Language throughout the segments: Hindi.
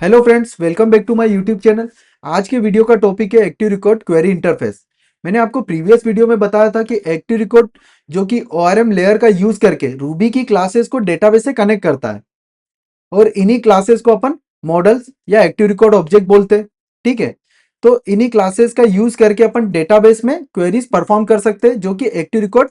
Hello friends, welcome back to my YouTube channel. आज के वीडियो का टॉपिक है एक्टिव रिकॉर्ड क्वेरी इंटरफेस। मैंने आपको प्रीवियस वीडियो में बताया था कि एक्टिव रिकॉर्ड जो कि ORM लेयर का यूज करके रूबी की क्लासेस को डेटाबेस से कनेक्ट करता है और इन्हीं क्लासेस को अपन मॉडल्स या एक्टिव रिकॉर्ड ऑब्जेक्ट बोलते हैं। ठीक है, तो इन्हीं क्लासेस का यूज करके अपन डेटाबेस में क्वेरीज परफॉर्म कर सकते हैं जो कि एक्टिव रिकॉर्ड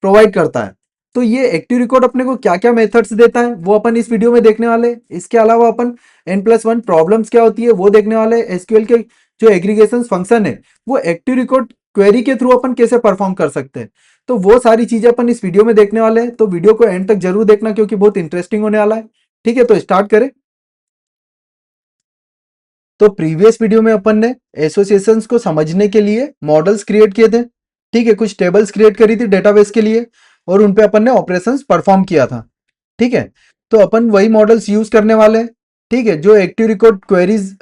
प्रोवाइड करता है। तो ये एक्टिव रिकॉर्ड अपने को क्या क्या मेथड्स देता है वो अपन इस वीडियो में देखने वाले हैं। इसके अलावा अपन N+1 प्रॉब्लम्स क्या होती है वो देखने वाले हैं। एसक्यूएल के जो एग्रीगेशन फंक्शन है वो एक्टिव रिकॉर्ड क्वेरी के थ्रू अपन कैसे परफॉर्म कर सकते हैं, तो वो सारी चीजें अपन इस वीडियो में देखने वाले हैं। तो वीडियो को एंड तक जरूर देखना क्योंकि बहुत इंटरेस्टिंग होने वाला है। ठीक है, तो स्टार्ट करें। तो प्रीवियस वीडियो में अपन ने एसोसिएशंस को समझने के लिए मॉडल्स क्रिएट किए थे। ठीक है, कुछ टेबल्स क्रिएट करी थी डेटाबेस के लिए और उन पे अपन ने ऑपरेशंस परफॉर्म किया था। ठीक है, तो अपन वही मॉडल्स यूज करने वाले हैं। ठीक है, जो एक्टिव रिकॉर्ड क्वेरीज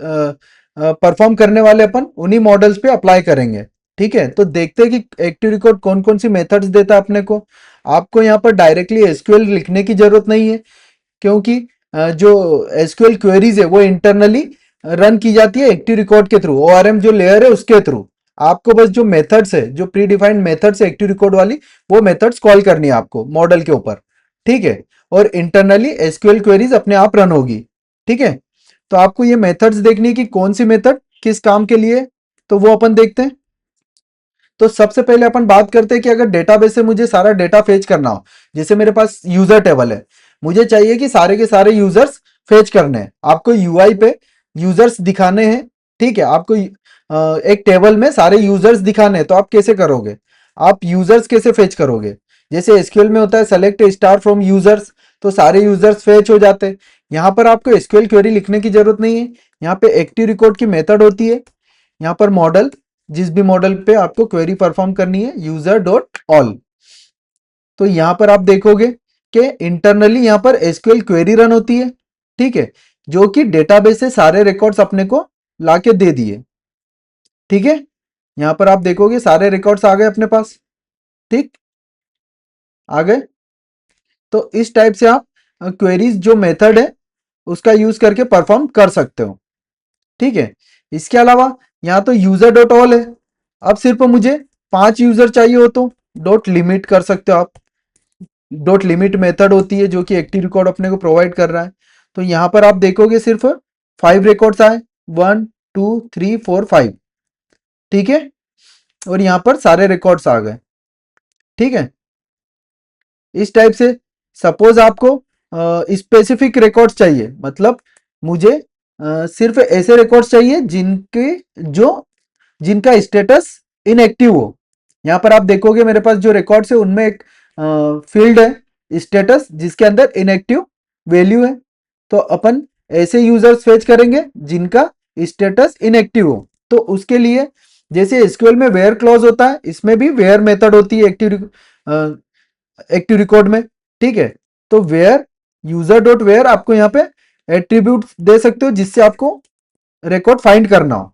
परफॉर्म करने वाले अपन उन्हीं मॉडल्स पे अप्लाई करेंगे। ठीक है, तो देखते हैं कि एक्टिव रिकॉर्ड कौन कौन सी मेथड्स देता है अपने को। आपको यहाँ पर डायरेक्टली एसक्यूएल लिखने की जरूरत नहीं है क्योंकि जो एसक्यूएल क्वेरीज है वो इंटरनली रन की जाती है एक्टिव रिकॉर्ड के थ्रू, ORM जो लेयर है उसके थ्रू। आपको बस जो मेथड्स है, जो प्री डिफाइंड मेथड्स है एक्टिव रिकॉर्ड वाली, वो मेथड्स कॉल करनी है आपको मॉडल के ऊपर। ठीक है, और इंटरनली एसक्यूएल क्वेरीज अपने आप रन होगी। ठीक है, तो आपको ये मेथड्स देखनी है कि कौन सी मेथड किस काम के लिए है, तो वो अपन देखते हैं। तो सबसे पहले अपन बात करते हैं कि अगर डेटाबेस से मुझे सारा डेटा फेच करना हो, जैसे मेरे पास यूजर टेबल है, मुझे चाहिए कि सारे के सारे यूजर्स फेच करने हैं। आपको यूआई पे यूजर्स दिखाने हैं। ठीक है, आपको एक टेबल में सारे यूजर्स दिखाने हैं, तो आप कैसे करोगे? आप यूजर्स कैसे फेच करोगे? जैसे एसक्यूएल में होता है सेलेक्ट स्टार फ्रॉम यूजर्स, तो सारे यूजर्स फेच हो जाते हैं। यहाँ पर आपको एसक्यूएल क्वेरी लिखने की जरूरत नहीं है। यहाँ पे एक्टिव रिकॉर्ड की मेथड होती है। यहाँ पर मॉडल, जिस भी मॉडल पे आपको क्वेरी परफॉर्म करनी है, यूजर डॉट ऑल। तो यहां पर आप देखोगे कि इंटरनली यहां पर एसक्यूएल क्वेरी रन होती है। ठीक है, जो कि डेटाबेस से सारे रिकॉर्ड्स अपने को लाके दे दिए। ठीक है, यहां पर आप देखोगे सारे रिकॉर्ड्स आ गए अपने पास। ठीक, आ गए। तो इस टाइप से आप क्वेरीज जो मेथड है उसका यूज करके परफॉर्म कर सकते हो। ठीक है, इसके अलावा यहाँ तो यूजर डॉट ऑल है। अब सिर्फ मुझे 5 यूजर चाहिए हो तो डॉट लिमिट कर सकते हो आप। डॉट लिमिट मेथड होती है जो कि एक्टिव रिकॉर्ड अपने को प्रोवाइड कर रहा है। तो यहाँ पर आप देखोगे सिर्फ 5 रिकॉर्ड्स आए, 1 2 3 4 5। ठीक है, और यहाँ पर सारे रिकॉर्ड्स आ गए। ठीक है, इस टाइप से सपोज आपको स्पेसिफिक रिकॉर्ड्स चाहिए, मतलब मुझे सिर्फ ऐसे रिकॉर्ड्स चाहिए जिनके जो जिनका स्टेटस इनएक्टिव हो। यहाँ पर आप देखोगे मेरे पास जो रिकॉर्ड्स है उनमें एक फील्ड है स्टेटस जिसके अंदर इनएक्टिव वैल्यू है। तो अपन ऐसे यूजर्स फेच करेंगे जिनका स्टेटस इनएक्टिव हो। तो उसके लिए जैसे एसक्यूएल में वेयर क्लॉज होता है, इसमें भी वेयर मेथड होती है एक्टिव रिकॉर्ड में। ठीक है, तो वेयर यूजर डॉट वेयर आपको यहाँ पे एट्रीब्यूट दे सकते हो जिससे आपको रिकॉर्ड फाइंड करना हो।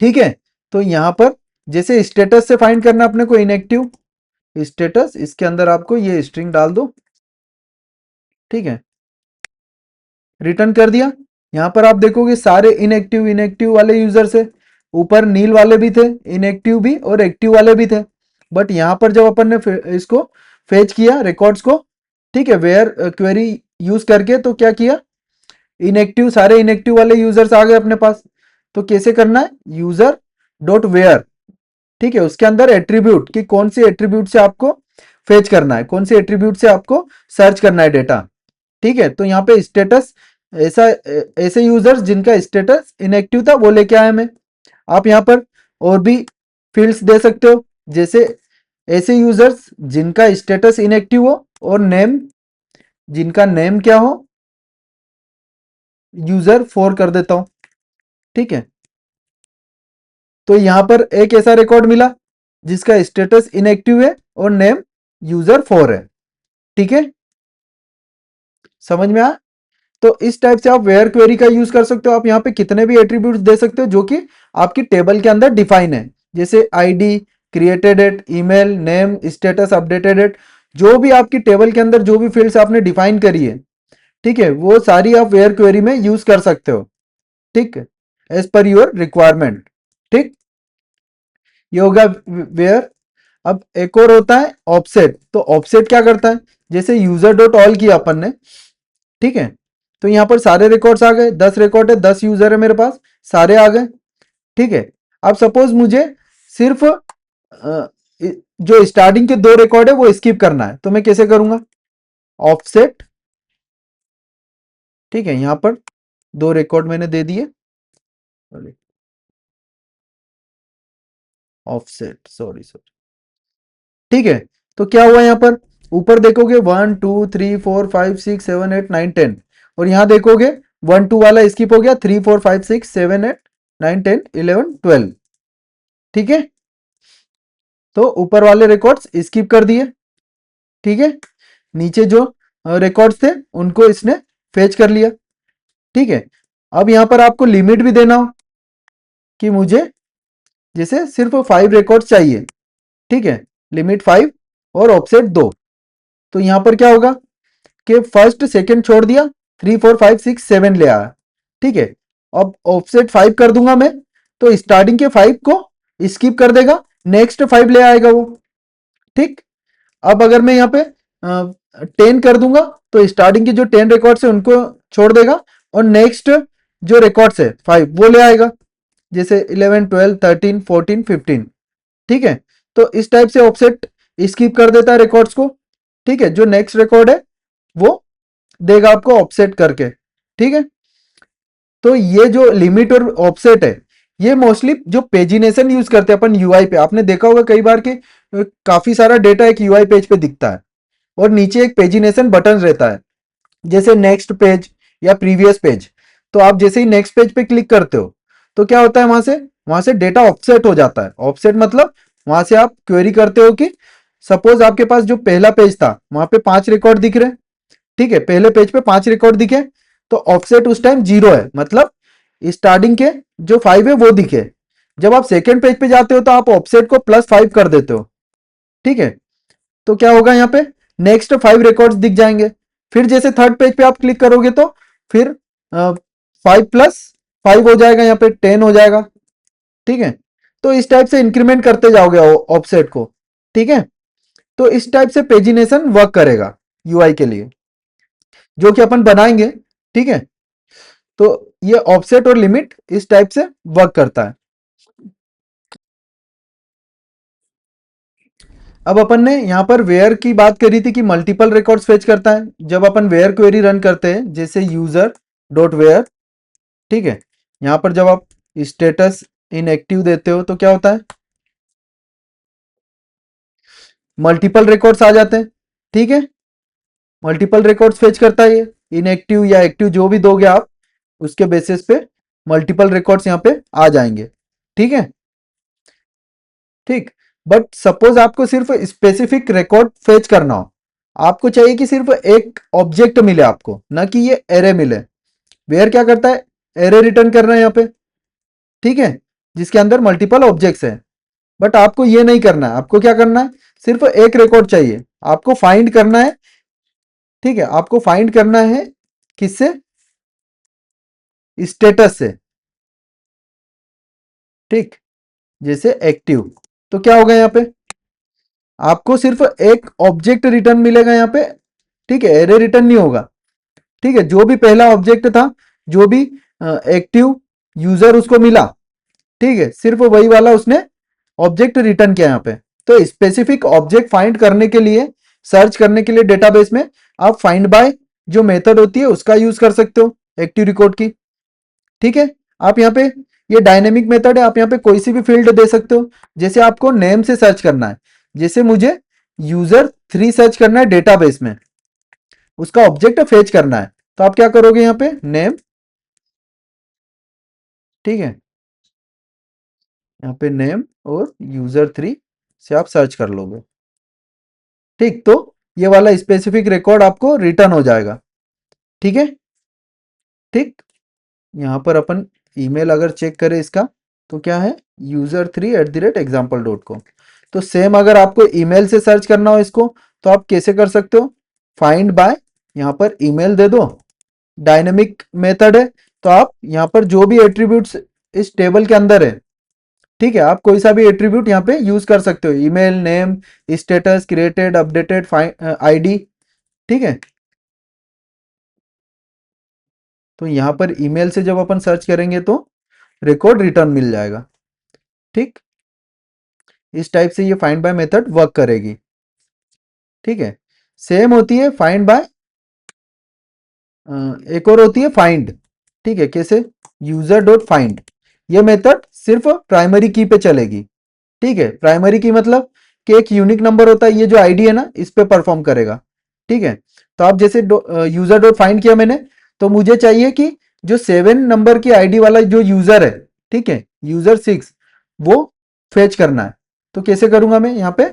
ठीक है, तो यहां पर जैसे स्टेटस से फाइंड करना अपने को इनएक्टिव स्टेटस, इसके अंदर आपको ये स्ट्रिंग डाल दो। ठीक है, रिटर्न कर दिया। यहां पर आप देखोगे सारे इनएक्टिव इनएक्टिव वाले यूजर से, ऊपर नील वाले भी थे, इनएक्टिव भी और एक्टिव वाले भी थे। बट यहां पर जब अपन ने इसको फेच किया रिकॉर्ड्स को, ठीक है, वेयर क्वेरी यूज करके, तो क्या किया, इनएक्टिव सारे इनएक्टिव वाले यूजर्स आ गए अपने पास। तो कैसे करना है, यूजर डॉट वेयर। ठीक है, उसके अंदर एट्रीब्यूट कि कौन सी एट्रीब्यूट से आपको फेच करना है, कौन सी एट्रीब्यूट से आपको सर्च करना है डेटा। ठीक है, तो यहाँ पे स्टेटस ऐसा ऐसे यूजर्स जिनका स्टेटस इनएक्टिव था वो लेके आए मैं। आप यहाँ पर और भी फील्ड्स दे सकते हो, जैसे ऐसे यूजर्स जिनका स्टेटस इनएक्टिव हो और नेम, जिनका नेम क्या हो, यूजर 4 कर देता हूं। ठीक है, तो यहां पर एक ऐसा रिकॉर्ड मिला जिसका स्टेटस इनएक्टिव है और नेम यूजर 4 है। ठीक है, समझ में आया? तो इस टाइप से आप वेयर क्वेरी का यूज कर सकते हो। आप यहाँ पे कितने भी एट्रीब्यूट्स दे सकते हो जो कि आपकी टेबल के अंदर डिफाइन है, जैसे ID, created at, email, name, status, updated at, जो भी आपकी टेबल के अंदर जो भी फील्ड्स आपने डिफाइन करी है, ठीक है, वो सारी आप वेयर क्वेरी में यूज कर सकते हो। ठीक है, एज पर योर रिक्वायरमेंट। ठीक, ये होगा वेयर। अब एक और होता है ऑफसेट। तो ऑफसेट क्या करता है, जैसे यूजर डॉट ऑल किया अपन ने, ठीक है, तो यहां पर सारे रिकॉर्ड्स आ गए, 10 रिकॉर्ड है, 10 यूजर है मेरे पास, सारे आ गए। ठीक है, अब सपोज मुझे सिर्फ जो स्टार्टिंग के 2 रिकॉर्ड है वो स्किप करना है, तो मैं कैसे करूंगा, ऑफसेट। ठीक है, यहां पर 2 रिकॉर्ड मैंने दे दिए, ऑफसेट, सॉरी सॉरी। ठीक है, तो क्या हुआ यहां पर, ऊपर देखोगे 1 2 3 4 5 6 7 8 9 10, और यहां देखोगे 1 2 वाला स्किप हो गया, 3 4 5 6 7 8 9 10 11 12। ठीक है, तो ऊपर वाले रिकॉर्ड्स स्किप कर दिए। ठीक है, नीचे जो रिकॉर्ड्स थे उनको इसने फेच कर लिया। ठीक है, अब यहां पर आपको लिमिट भी देना हो कि मुझे जैसे सिर्फ 5 रिकॉर्ड चाहिए। ठीक है, लिमिट 5 और ऑफसेट 2। तो यहां पर क्या होगा कि फर्स्ट सेकंड छोड़ दिया, 3 4 5 6 7 ले आया। ठीक है, अब ऑफसेट 5 कर दूंगा मैं, तो स्टार्टिंग के 5 को स्किप कर देगा, नेक्स्ट 5 ले आएगा वो। ठीक, अब अगर मैं यहाँ पे 10 कर दूंगा, तो स्टार्टिंग के जो 10 रिकॉर्ड्स है उनको छोड़ देगा, और नेक्स्ट जो रिकॉर्ड्स है 5 वो ले आएगा, जैसे 11 12 13 14 15। ठीक है, तो इस टाइप से ऑफसेट स्किप कर देता है रिकॉर्ड्स को। ठीक है, जो नेक्स्ट रिकॉर्ड है वो देगा आपको ऑफसेट करके। ठीक है, तो ये जो लिमिट और ऑफसेट है, ये मोस्टली जो पेजिनेशन यूज करते हैं अपन यूआई पे, आपने देखा होगा कई बार कि काफी सारा डेटा एक यूआई पेज पे दिखता है, और नीचे एक पेजिनेशन बटन रहता है, जैसे नेक्स्ट पेज या प्रीवियस पेज। तो आप जैसे ही नेक्स्ट पेज पे क्लिक करते हो, तो क्या होता है, वहां से डेटा ऑफसेट हो जाता है। ऑफसेट मतलब वहां से आप क्वेरी करते हो कि सपोज आपके पास जो पहला पेज था वहां पे 5 रिकॉर्ड दिख रहे हैं। ठीक है, पहले पेज पे 5 रिकॉर्ड दिखे, तो ऑफसेट उस टाइम 0 है, मतलब स्टार्टिंग के जो 5 है वो दिखे। जब आप सेकेंड पेज पे जाते हो तो आप ऑफसेट को +5 कर देते हो। ठीक है, तो क्या होगा यहाँ पे, नेक्स्ट 5 रिकॉर्ड्स दिख जाएंगे। फिर जैसे थर्ड पेज पे आप क्लिक करोगे तो फिर 5 + 5 हो जाएगा, यहाँ पे 10 हो जाएगा। ठीक है, तो इस टाइप से इंक्रीमेंट करते जाओगे ऑफसेट को। ठीक है, तो इस टाइप से पेजिनेशन वर्क करेगा यूआई के लिए, जो कि अपन बनाएंगे। ठीक है, तो ये ऑफसेट और लिमिट इस टाइप से वर्क करता है। अब अपन ने यहाँ पर वेयर की बात करी थी कि मल्टीपल रिकॉर्ड्स फेच करता है। जब अपन वेयर क्वेरी रन करते हैं, जैसे यूजर डॉट वेयर, ठीक है, यहाँ पर जब आप स्टेटस इनएक्टिव देते हो तो क्या होता है, मल्टीपल रिकॉर्ड्स आ जाते हैं। ठीक है, मल्टीपल रिकॉर्ड्स फेच करता है ये, इनएक्टिव या एक्टिव जो भी दोगे आप, उसके बेसिस पे मल्टीपल रिकॉर्ड्स यहाँ पे आ जाएंगे। ठीक है, ठीक, बट सपोज आपको सिर्फ स्पेसिफिक रिकॉर्ड फेच करना हो, आपको चाहिए कि सिर्फ एक ऑब्जेक्ट मिले आपको, ना कि ये एरे मिले। वेयर क्या करता है, एरे रिटर्न कर रहा है यहाँ पे। ठीक है, जिसके अंदर मल्टीपल ऑब्जेक्ट्स हैं, बट आपको ये नहीं करना है। आपको क्या करना है, सिर्फ एक रिकॉर्ड चाहिए, आपको फाइंड करना है। ठीक है, आपको फाइंड करना है किससे, स्टेटस से। ठीक, जैसे एक्टिव, तो क्या होगा यहाँ पे, आपको सिर्फ एक ऑब्जेक्ट रिटर्न मिलेगा यहाँ पे। ठीक है, एरे रिटर्न नहीं होगा। ठीक है, जो भी पहला ऑब्जेक्ट था, जो भी एक्टिव यूजर उसको मिला, ठीक है, सिर्फ वही वाला उसने ऑब्जेक्ट रिटर्न किया यहाँ पे। तो स्पेसिफिक ऑब्जेक्ट फाइंड करने के लिए, सर्च करने के लिए डेटाबेस में, आप फाइंड बाय जो मेथड होती है उसका यूज कर सकते हो, एक्टिव रिकॉर्ड की। ठीक है, आप यहाँ पे, ये डायनेमिक मेथड है, आप यहाँ पे कोई सी भी फील्ड दे सकते हो। जैसे आपको नेम से सर्च करना है, जैसे मुझे यूजर 3 सर्च करना है डेटाबेस में, उसका ऑब्जेक्ट फेच करना है, तो आप क्या करोगे यहाँ पे, नेम। ठीक है, यहाँ पे नेम और यूजर 3 से आप सर्च कर लोगे। ठीक, तो ये वाला स्पेसिफिक रिकॉर्ड आपको रिटर्न हो जाएगा। ठीक है, ठीक, यहाँ पर अपन ईमेल अगर चेक करें इसका, तो क्या है, user3@example.com। तो सेम अगर आपको ईमेल से सर्च करना हो इसको, तो आप कैसे कर सकते हो, फाइंड बाय, यहाँ पर ईमेल दे दो, डायनेमिक मेथड है, तो आप यहाँ पर जो भी एट्रीब्यूट्स इस टेबल के अंदर है, ठीक है, आप कोई सा भी एट्रीब्यूट यहाँ पे यूज कर सकते हो, email name, status, created, updated, ID, ठीक है। तो यहाँ पर ईमेल से जब अपन सर्च करेंगे तो रिकॉर्ड रिटर्न मिल जाएगा, ठीक। इस टाइप से ये फाइंड बाय मेथड वर्क करेगी, ठीक है। सेम होती है फाइंड बाय, एक और होती है फाइंड, ठीक है। कैसे? यूजर डॉट फाइंड, ये मेथड सिर्फ प्राइमरी की पे चलेगी, ठीक है। प्राइमरी की मतलब कि एक यूनिक नंबर होता है, ये जो आईडी है ना इस पे परफॉर्म करेगा, ठीक है। तो आप जैसे यूजर डॉट फाइंड किया मैंने, तो मुझे चाहिए कि जो 7 नंबर की आईडी वाला जो यूजर है, ठीक है, यूजर 6, वो फेच करना है। तो कैसे करूंगा मैं? यहाँ पे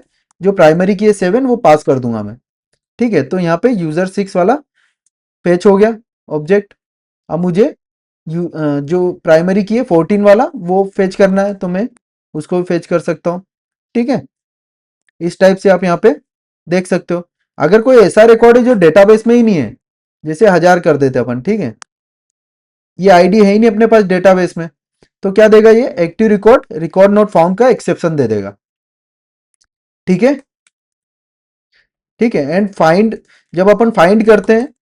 जो प्राइमरी की है 7 वो पास कर दूंगा मैं, ठीक है। तो यहाँ पे यूजर 6 वाला फेच हो गया ऑब्जेक्ट। अब मुझे जो प्राइमरी की है 14 वाला वो फेच करना है, तो मैं उसको भी फेच कर सकता हूँ, ठीक है। इस टाइप से आप यहाँ पे देख सकते हो। अगर कोई ऐसा रिकॉर्ड है जो डेटाबेस में ही नहीं है, जैसे 1000 कर देते अपन, ठीक है, ये आईडी है ही नहीं अपने पास डेटाबेस में, तो क्या देगा ये? Active record, record not found का एक्सेप्शन दे देगा, ठीक है। ठीक है। एंड फाइंड, जब अपन फाइंड करते हैं,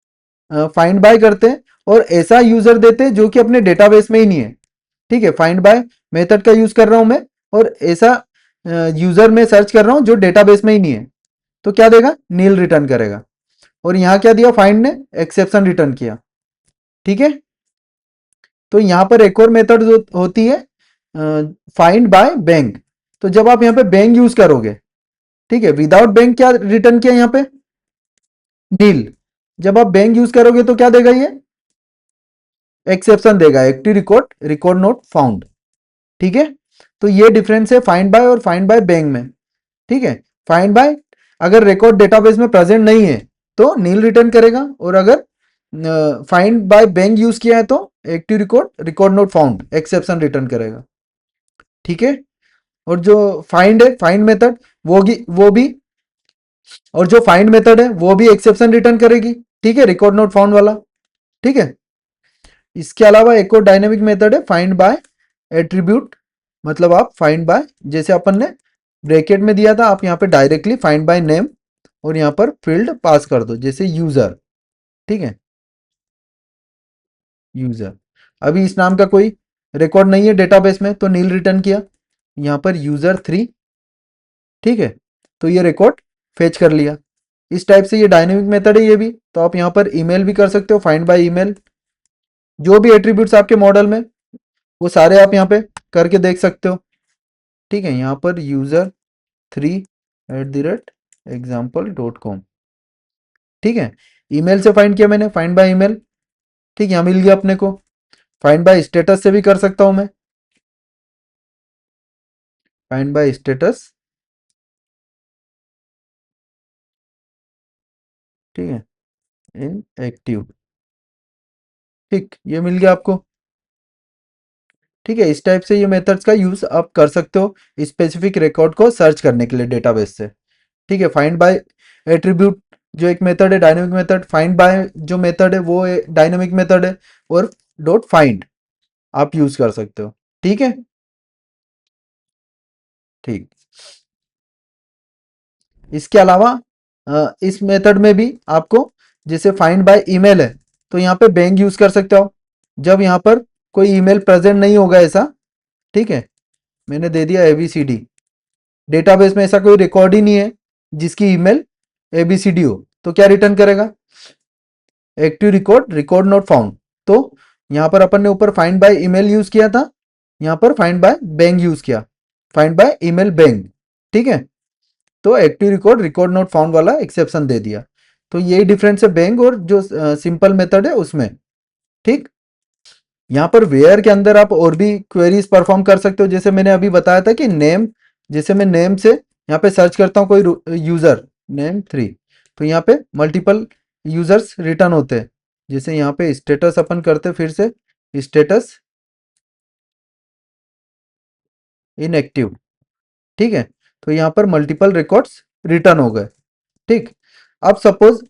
फाइंड बाय करते हैं और ऐसा यूजर देते हैं जो कि अपने डेटाबेस में ही नहीं है, ठीक है। फाइंड बाय मेथड का यूज कर रहा हूं मैं और ऐसा यूजर में सर्च कर रहा हूं जो डेटाबेस में ही नहीं है, तो क्या देगा? नील रिटर्न करेगा। और यहां क्या दिया? फाइंड ने एक्सेप्शन रिटर्न किया, ठीक है। तो यहां पर एक और मेथड होती है फाइंड बाय बैंक। तो जब आप यहां पे बैंक यूज करोगे, ठीक है, विदाउट बैंक क्या रिटर्न किया यहां पे? नील। जब आप बैंक यूज करोगे तो क्या देगा ये? एक्सेप्शन देगा, active record, record not found, ठीक है। तो ये डिफरेंस है फाइंड बाय और फाइंड बाय बैंक में, ठीक है। फाइंड बाय अगर रिकॉर्ड डेटाबेस में प्रेजेंट नहीं है तो नील रिटर्न करेगा, और अगर फाइंड बाय बैंक यूज किया है तो active record, record not found, exception return करेगा, ठीक है। और जो फाइंड है, फाइंड मेथड, वो भी और जो फाइंड मेथड है वो भी एक्सेप्शन रिटर्न करेगी, ठीक है, रिकॉर्ड नोट फाउंड वाला, ठीक है। इसके अलावा एक और डायनेमिक मेथड है फाइंड बाय एट्रीब्यूट। मतलब आप फाइंड बाय, जैसे अपन ने ब्रैकेट में दिया था, आप यहाँ पे डायरेक्टली फाइंड बाय नेम और यहाँ पर फील्ड पास कर दो, जैसे यूजर, ठीक है, यूजर। अभी इस नाम का कोई रिकॉर्ड नहीं है डेटाबेस में, तो नील रिटर्न किया। यहाँ पर यूजर 3, ठीक है, तो ये रिकॉर्ड फेच कर लिया। इस टाइप से ये डायनेमिक मेथड है ये भी। तो आप यहाँ पर ईमेल भी कर सकते हो, फाइंड बाय ईमेल, जो भी एट्रीब्यूट्स आपके मॉडल में वो सारे आप यहाँ पे करके देख सकते हो, ठीक है। यहाँ पर user3@example.com, ठीक है। ईमेल से फाइंड किया मैंने, फाइंड बाय ईमेल, ठीक, यहाँ मिल गया अपने को। फाइंड बाय स्टेटस से भी कर सकता हूँ मैं, फाइंड बाय स्टेटस, ठीक है, इन एक्टिव, ठीक, ये मिल गया आपको, ठीक है। इस टाइप से ये मेथड्स का यूज आप कर सकते हो स्पेसिफिक रिकॉर्ड को सर्च करने के लिए डेटाबेस से, ठीक है। फाइंड बाय एट्रीब्यूट जो एक मेथड है, डायनेमिक मेथड, फाइंड बाय जो मेथड है वो डायनेमिक मेथड है, और डॉट फाइंड आप यूज कर सकते हो, ठीक है, ठीक। इसके अलावा इस मेथड में भी आपको, जैसे फाइंड बाय ईमेल है, तो यहाँ पे बैंक यूज कर सकते हो। जब यहाँ पर कोई ईमेल प्रेजेंट नहीं होगा ऐसा, ठीक है, मैंने दे दिया ABCD, डेटाबेस में ऐसा कोई रिकॉर्ड ही नहीं है जिसकी ईमेल ABCD हो, तो क्या रिटर्न करेगा? Active record, record not found. तो यहाँ पर अपन ने ऊपर फाइंड बाय ईमेल यूज किया था, यहाँ पर फाइंड बाय बैंक यूज किया, फाइंड बाय ईमेल बैंक, ठीक है। तो active record, record not found वाला एक्सेप्शन दे दिया। तो यही डिफरेंस है बैंक और जो सिंपल मेथड है उसमें, ठीक। यहाँ पर वेयर के अंदर आप और भी क्वेरीज परफॉर्म कर सकते हो, जैसे मैंने अभी बताया था कि नेम, जैसे मैं नेम से यहाँ पे सर्च करता हूँ कोई यूजर, नेम 3, तो यहाँ पे मल्टीपल यूजर्स रिटर्न होते हैं। जैसे यहाँ पे स्टेटस अपन करते फिर से, स्टेटस इनएक्टिव, ठीक है। तो यहाँ पर मल्टीपल रिकॉर्ड्स रिटर्न हो गए, ठीक। अब सपोज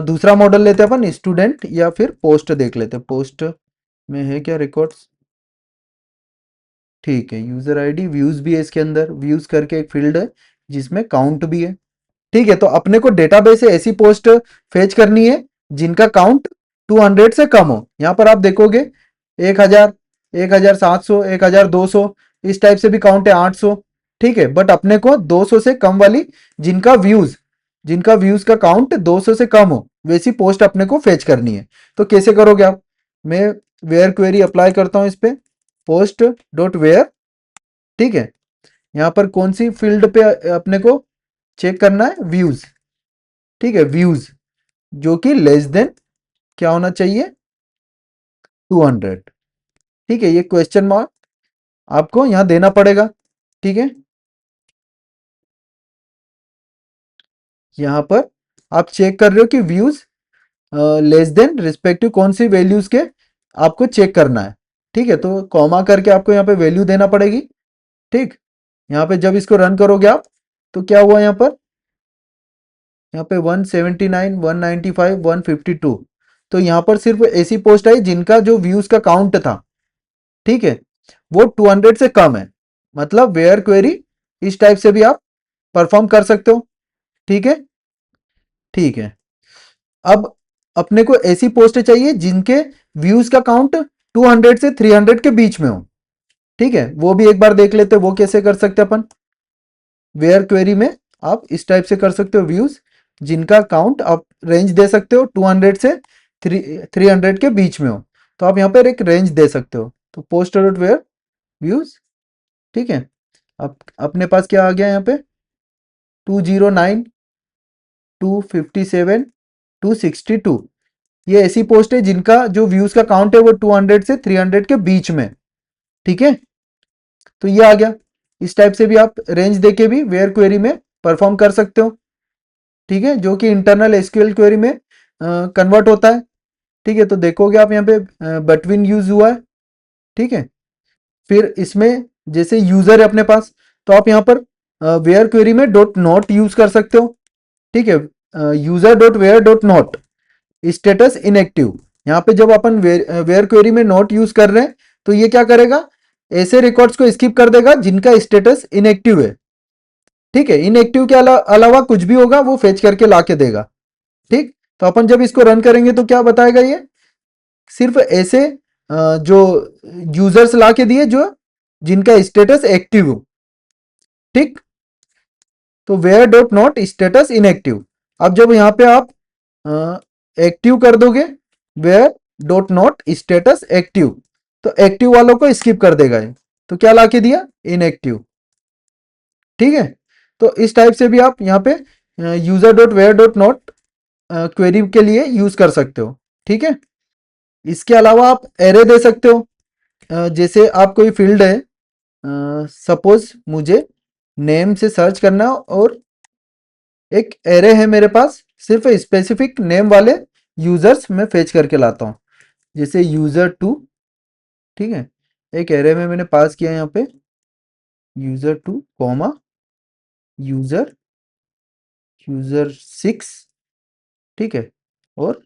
दूसरा मॉडल लेते हैं अपन, स्टूडेंट या फिर पोस्ट देख लेते हैं, पोस्ट में है क्या रिकॉर्ड्स? ठीक है, यूजर आईडी व्यूज भी है इसके अंदर, व्यूज करके एक फील्ड है जिसमें काउंट भी है। ठीक है, तो अपने को डेटाबेस से ऐसी पोस्ट फेच करनी है जिनका काउंट 200 से कम हो। यहाँ पर आप देखोगे 1000, 1700, 1200, इस टाइप से भी काउंट है 800। ठीक है, बट अपने को 200 से कम वाली, जिनका व्यूज जिनका व्यूज का काउंट 200 से कम हो, वैसी पोस्ट अपने को फेच करनी है। तो कैसे करोगे आप? मैं वेयर क्वेरी अप्लाई करता हूं इस पे, पोस्ट डॉट वेयर। ठीक है, यहाँ पर कौन सी फील्ड पे अपने को चेक करना है? व्यूज। ठीक है, व्यूज जो कि लेस देन क्या होना चाहिए? 200। ठीक है, ये क्वेश्चन मार्क आपको यहां देना पड़ेगा। ठीक है, यहां पर आप चेक कर रहे हो कि व्यूज लेस देन रिस्पेक्टिव कौन सी वैल्यूज के आपको चेक करना है। ठीक है, तो कॉमा करके आपको यहाँ पे वैल्यू देना पड़ेगी। ठीक, यहाँ पे जब इसको रन करोगे आप, तो क्या हुआ यहाँ पे 179, 195, 152। तो यहाँ पर सिर्फ ऐसी पोस्ट आई जिनका जो व्यूज का काउंट था, ठीक है, वो 200 से कम है। मतलब वेयर क्वेरी इस टाइप से भी आप परफॉर्म कर सकते हो। ठीक है, ठीक है। अब अपने को ऐसी पोस्ट चाहिए जिनके व्यूज का काउंट 200 से 300 के बीच में हो। ठीक है, वो भी एक बार देख लेते हैं, वो कैसे कर सकते हैं अपन। वेयर क्वेरी में आप इस टाइप से कर सकते हो, व्यूज जिनका काउंट आप रेंज दे सकते हो 200 से 300 के बीच में हो। तो आप यहाँ पर एक रेंज दे सकते हो, तो पोस्ट डॉट वेयर व्यूज। ठीक है, अब अपने पास क्या आ गया यहाँ पे? 209, 257, 262। ये ऐसी पोस्ट है जिनका जो व्यूज का काउंट है वो 200 से 300 के बीच में। ठीक है, तो ये आ गया। इस टाइप से भी आप रेंज देके भी वेयर क्वेरी में परफॉर्म कर सकते हो। ठीक है, जो कि इंटरनल एसक्यूएल क्वेरी में कन्वर्ट होता है। ठीक है, तो देखोगे आप यहाँ पे बिटवीन यूज हुआ है। ठीक है, फिर इसमें जैसे यूजर है अपने पास, तो आप यहाँ पर वेयर क्वेरी में डॉट नॉट यूज कर सकते हो। ठीक है, user dot where dot not status inactive. यहाँ पे जब अपन वेयर क्वेरी में नॉट यूज कर रहे हैं, तो ये क्या करेगा? ऐसे रिकॉर्ड्स को स्किप कर देगा जिनका स्टेटस इनएक्टिव है। ठीक है, इनएक्टिव के अलावा कुछ भी होगा वो फेच करके ला के देगा। ठीक, तो अपन जब इसको रन करेंगे तो क्या बताएगा ये? सिर्फ ऐसे जो यूजर्स ला के दिए जो जिनका स्टेटस एक्टिव हो। ठीक, तो where dot not status inactive. अब जब यहाँ पे आप एक्टिव कर दोगे, where dot not status active, तो एक्टिव वालों को स्किप कर देगा ये। तो क्या ला के दिया? इनएक्टिव। ठीक है, तो इस टाइप से भी आप यहाँ पे user dot where dot not query के लिए यूज कर सकते हो। ठीक है, इसके अलावा आप एरे दे सकते हो। जैसे आप कोई फील्ड है, सपोज मुझे नेम से सर्च करना और एक एरे है मेरे पास, सिर्फ स्पेसिफिक नेम वाले यूजर्स मैं फेच करके लाता हूँ। जैसे यूजर टू। ठीक है, एक एरे में मैंने पास किया यहाँ पे user two comma user user 6। ठीक है, और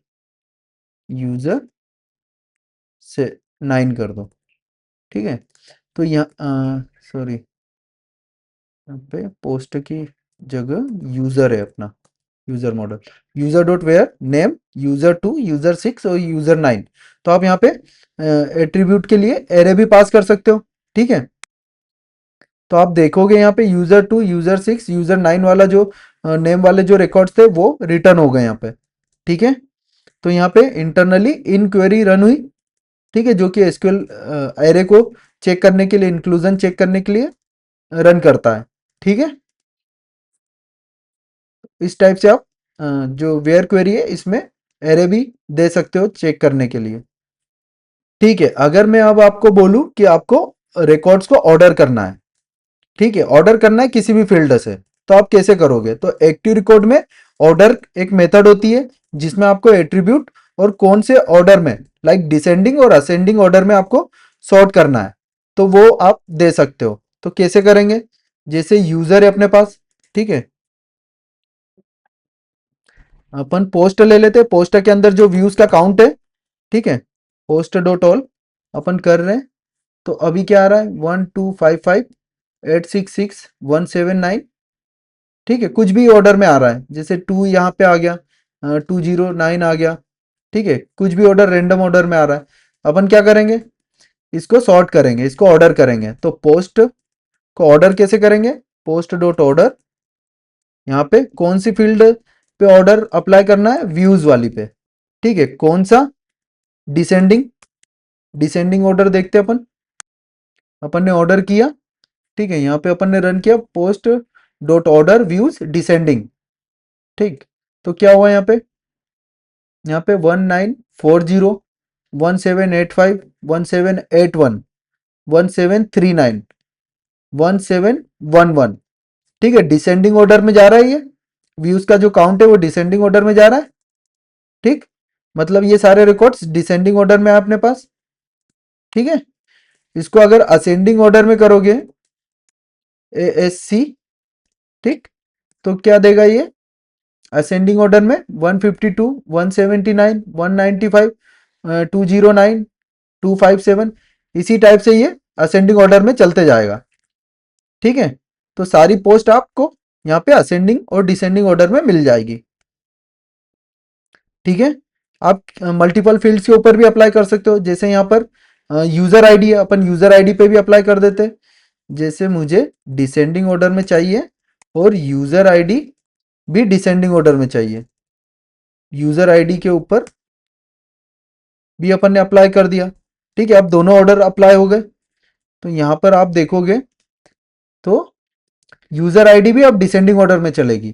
यूजर से 9 कर दो। ठीक है, तो यहाँ सॉरी, यहाँ पे पोस्ट की जगह यूजर है अपना, user model, user dot where name user two user 6 और यूजर 9। तो आप यहाँ पे एट्रीब्यूट के लिए एरे भी पास कर सकते हो। ठीक है, तो आप देखोगे यहाँ पे यूजर टू यूजर 6 यूजर 9 वाला जो नेम वाले जो रिकॉर्ड्स थे वो रिटर्न हो गए यहाँ पे। ठीक है, तो यहाँ पे इंटरनली इन क्वेरी रन हुई। ठीक है, जो कि एसक्यूएल एरे को चेक करने के लिए, इंक्लूजन चेक करने के लिए रन करता है। ठीक है, इस टाइप से आप जो वेयर क्वेरी है इसमें एरे भी दे सकते हो चेक करने के लिए। ठीक है, अगर मैं अब आपको बोलूं कि आपको रिकॉर्ड्स को ऑर्डर करना है, ठीक है, ऑर्डर करना है किसी भी फील्ड से, तो आप कैसे करोगे? तो एक्टिव रिकॉर्ड में ऑर्डर एक मेथड होती है जिसमें आपको एट्रीब्यूट और कौन से ऑर्डर में, लाइक डिसेंडिंग और असेंडिंग ऑर्डर में आपको सॉर्ट करना है, तो वो आप दे सकते हो। तो कैसे करेंगे? जैसे यूजर है अपने पास, ठीक है, अपन पोस्ट ले लेते हैं, पोस्ट के अंदर जो व्यूज का काउंट है, ठीक है, पोस्ट डॉट ऑल। अपन कर रहे हैं। तो अभी क्या आ रहा है, 1255 866 179। ठीक है, कुछ भी ऑर्डर में आ रहा है, जैसे 2 यहाँ पे आ गया, 209 आ गया। ठीक है, कुछ भी ऑर्डर रैंडम ऑर्डर में आ रहा है। अपन क्या करेंगे, इसको सॉर्ट करेंगे, इसको ऑर्डर करेंगे। तो पोस्ट को ऑर्डर कैसे करेंगे, पोस्ट डॉट ऑर्डर, यहाँ पे कौन सी फील्ड पे ऑर्डर अप्लाई करना है, व्यूज वाली पे। ठीक है, कौन सा, डिसेंडिंग, डिसेंडिंग ऑर्डर देखते हैं अपन। अपन ने ऑर्डर किया, ठीक है, यहाँ पे अपन ने रन किया post dot order views descending. ठीक, तो क्या हुआ यहाँ पे 1940 1785 1781 1739 1711। ठीक है, डिसेंडिंग ऑर्डर में जा रहा है ये, व्यूज का जो काउंट है वो डिसेंडिंग ऑर्डर में जा रहा है। ठीक, मतलब ये सारे रिकॉर्ड्स डिसेंडिंग ऑर्डर में है अपने पास। ठीक है, इसको अगर असेंडिंग ऑर्डर में करोगे, ASC, ठीक, तो क्या देगा ये, असेंडिंग ऑर्डर में 152 179 195 209 257, इसी टाइप से ये असेंडिंग ऑर्डर में चलते जाएगा। ठीक है, तो सारी पोस्ट आपको यहाँ पे असेंडिंग और डिसेंडिंग ऑर्डर में मिल जाएगी। ठीक है, आप मल्टीपल फील्ड्स के ऊपर भी अप्लाई कर सकते हो, जैसे यहाँ पर यूजर आईडी है, अपन यूजर आईडी पे भी अप्लाई कर देते हैं। जैसे मुझे डिसेंडिंग ऑर्डर में चाहिए और यूजर आईडी भी डिसेंडिंग ऑर्डर में चाहिए, यूजर आईडी के ऊपर भी अपन ने अप्लाई कर दिया। ठीक है, अब दोनों ऑर्डर अप्लाई हो गए। तो यहाँ पर आप देखोगे तो यूजर आईडी भी अब डिसेंडिंग ऑर्डर में चलेगी,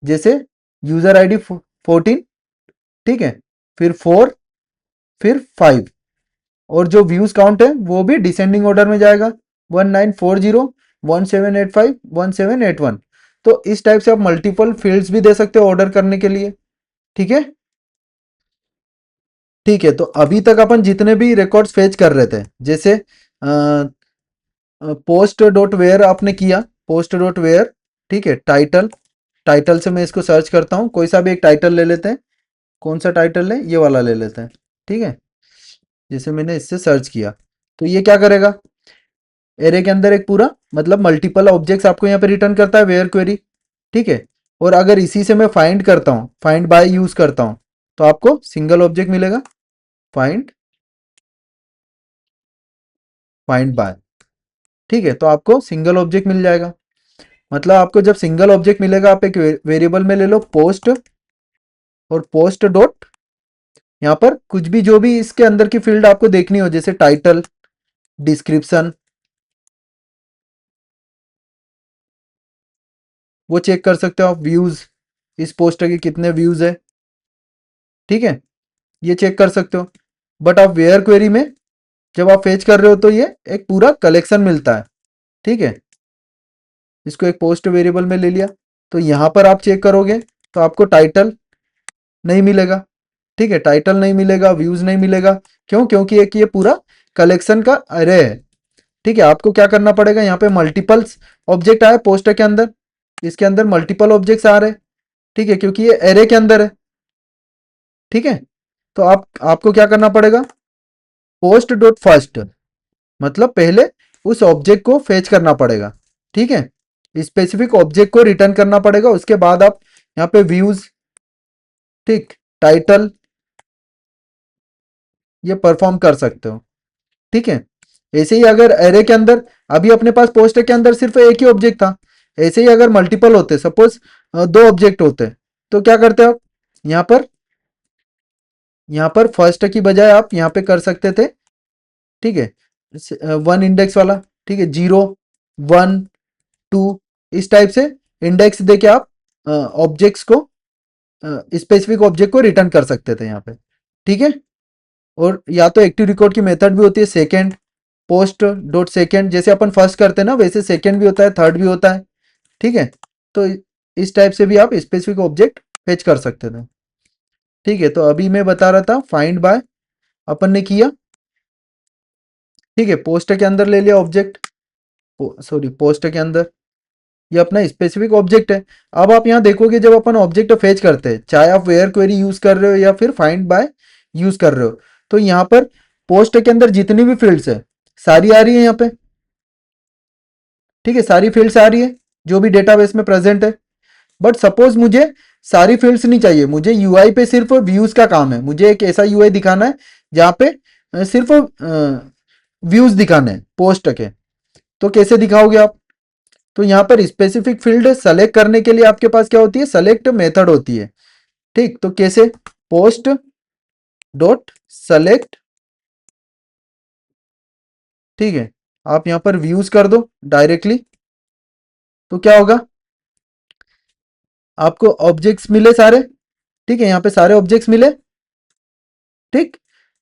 जैसे यूजर आईडी 14, ठीक है, फिर 4, फिर 5, और जो व्यूज काउंट है वो भी डिसेंडिंग ऑर्डर में जाएगा, 1940 1785 1781। तो इस टाइप से आप मल्टीपल फील्ड्स भी दे सकते हो ऑर्डर करने के लिए। ठीक है, ठीक है, तो अभी तक अपन जितने भी रिकॉर्ड्स फेच कर रहे थे, जैसे पोस्ट डॉट वेयर आपने किया, पोस्ट डॉट वेयर, ठीक है, टाइटल, टाइटल से मैं इसको सर्च करता हूँ, कोई सा भी एक टाइटल ले लेते हैं। कौन सा टाइटल है, ये वाला ले लेते हैं। ठीक है, जैसे मैंने इससे सर्च किया, तो ये क्या करेगा, एरे के अंदर एक पूरा मतलब मल्टीपल ऑब्जेक्ट्स आपको यहाँ पे रिटर्न करता है, वेयर क्वेरी। ठीक है, और अगर इसी से मैं फाइंड करता हूँ, फाइंड बाय यूज करता हूँ, तो आपको सिंगल ऑब्जेक्ट मिलेगा, फाइंड, फाइंड बाय। ठीक है, तो आपको सिंगल ऑब्जेक्ट मिल जाएगा। मतलब आपको जब सिंगल ऑब्जेक्ट मिलेगा, आप एक वेरिएबल में ले लो पोस्ट, और पोस्ट डॉट, यहाँ पर कुछ भी जो भी इसके अंदर की फील्ड आपको देखनी हो, जैसे टाइटल, डिस्क्रिप्शन, वो चेक कर सकते हो आप। व्यूज, इस पोस्टर के कितने व्यूज है, ठीक है, ये चेक कर सकते हो। बट आप वेयर क्वेरी में जब आप फेच कर रहे हो तो ये एक पूरा कलेक्शन मिलता है। ठीक है, इसको एक पोस्ट वेरिएबल में ले लिया, तो यहां पर आप चेक करोगे तो आपको टाइटल नहीं मिलेगा। ठीक है, टाइटल नहीं मिलेगा, व्यूज नहीं मिलेगा, क्यों, क्योंकि एक ये पूरा कलेक्शन का अरे है। ठीक है, आपको क्या करना पड़ेगा, यहाँ पे मल्टीपल्स ऑब्जेक्ट आए पोस्टर के अंदर, इसके अंदर मल्टीपल ऑब्जेक्ट्स आ रहे हैं। ठीक है, क्योंकि ये एरे के अंदर है। ठीक है, तो आपको क्या करना पड़ेगा, पोस्ट डॉट फर्स्ट, मतलब पहले उस ऑब्जेक्ट को फेच करना पड़ेगा। ठीक है, स्पेसिफिक ऑब्जेक्ट को रिटर्न करना पड़ेगा, उसके बाद आप यहाँ पे व्यूज, ठीक, टाइटल, ये परफॉर्म कर सकते हो। ठीक है, ऐसे ही अगर एरे के अंदर, अभी अपने पास पोस्टर के अंदर सिर्फ एक ही ऑब्जेक्ट था, ऐसे ही अगर मल्टीपल होते, सपोज दो ऑब्जेक्ट होते, तो क्या करते आप, यहाँ पर, यहाँ पर फर्स्ट की बजाय आप यहाँ पे कर सकते थे। ठीक है, वन इंडेक्स वाला, ठीक है, 0 1 2, इस टाइप से इंडेक्स देके आप ऑब्जेक्ट्स को, स्पेसिफिक ऑब्जेक्ट को रिटर्न कर सकते थे यहाँ पे। ठीक है, और या तो एक्टिव रिकॉर्ड की मेथड भी होती है सेकेंड, पोस्ट डॉट सेकेंड, जैसे अपन फर्स्ट करते हैं ना, वैसे सेकेंड भी होता है, थर्ड भी होता है। ठीक है, तो इस टाइप से भी आप स्पेसिफिक ऑब्जेक्ट फेच कर सकते थे। ठीक है, तो अभी मैं बता रहा था फाइंड बाय अपन ने किया। ठीक है, पोस्ट के अंदर ले लिया ऑब्जेक्ट, सॉरी पोस्ट के अंदर, ये अपना स्पेसिफिक ऑब्जेक्ट है। अब आप यहाँ देखोगे जब अपन ऑब्जेक्ट फेच करते हैं, चाहे आप वेयर क्वेरी यूज कर रहे हो या फिर फाइंड बाय यूज कर रहे हो, तो यहाँ पर पोस्ट के अंदर जितनी भी फील्ड्स है सारी आ रही है यहाँ पे। ठीक है, सारी फील्ड्स आ रही है जो भी डेटाबेस में प्रेजेंट है। बट सपोज मुझे सारी फील्ड्स नहीं चाहिए, मुझे यूआई पे सिर्फ व्यूज का काम है, मुझे एक ऐसा यूआई दिखाना है जहाँ पे सिर्फ व्यूज दिखाने हैं पोस्ट के। तो कैसे दिखाओगे आप? तो यहाँ पर स्पेसिफिक फील्ड सेलेक्ट करने के लिए आपके पास क्या होती है, सेलेक्ट मेथड होती है। ठीक, तो कैसे, पोस्ट डॉट सेलेक्ट। ठीक है, आप यहां पर व्यूज कर दो डायरेक्टली। तो क्या होगा, आपको ऑब्जेक्ट्स मिले सारे। ठीक है, यहाँ पे सारे ऑब्जेक्ट्स मिले। ठीक,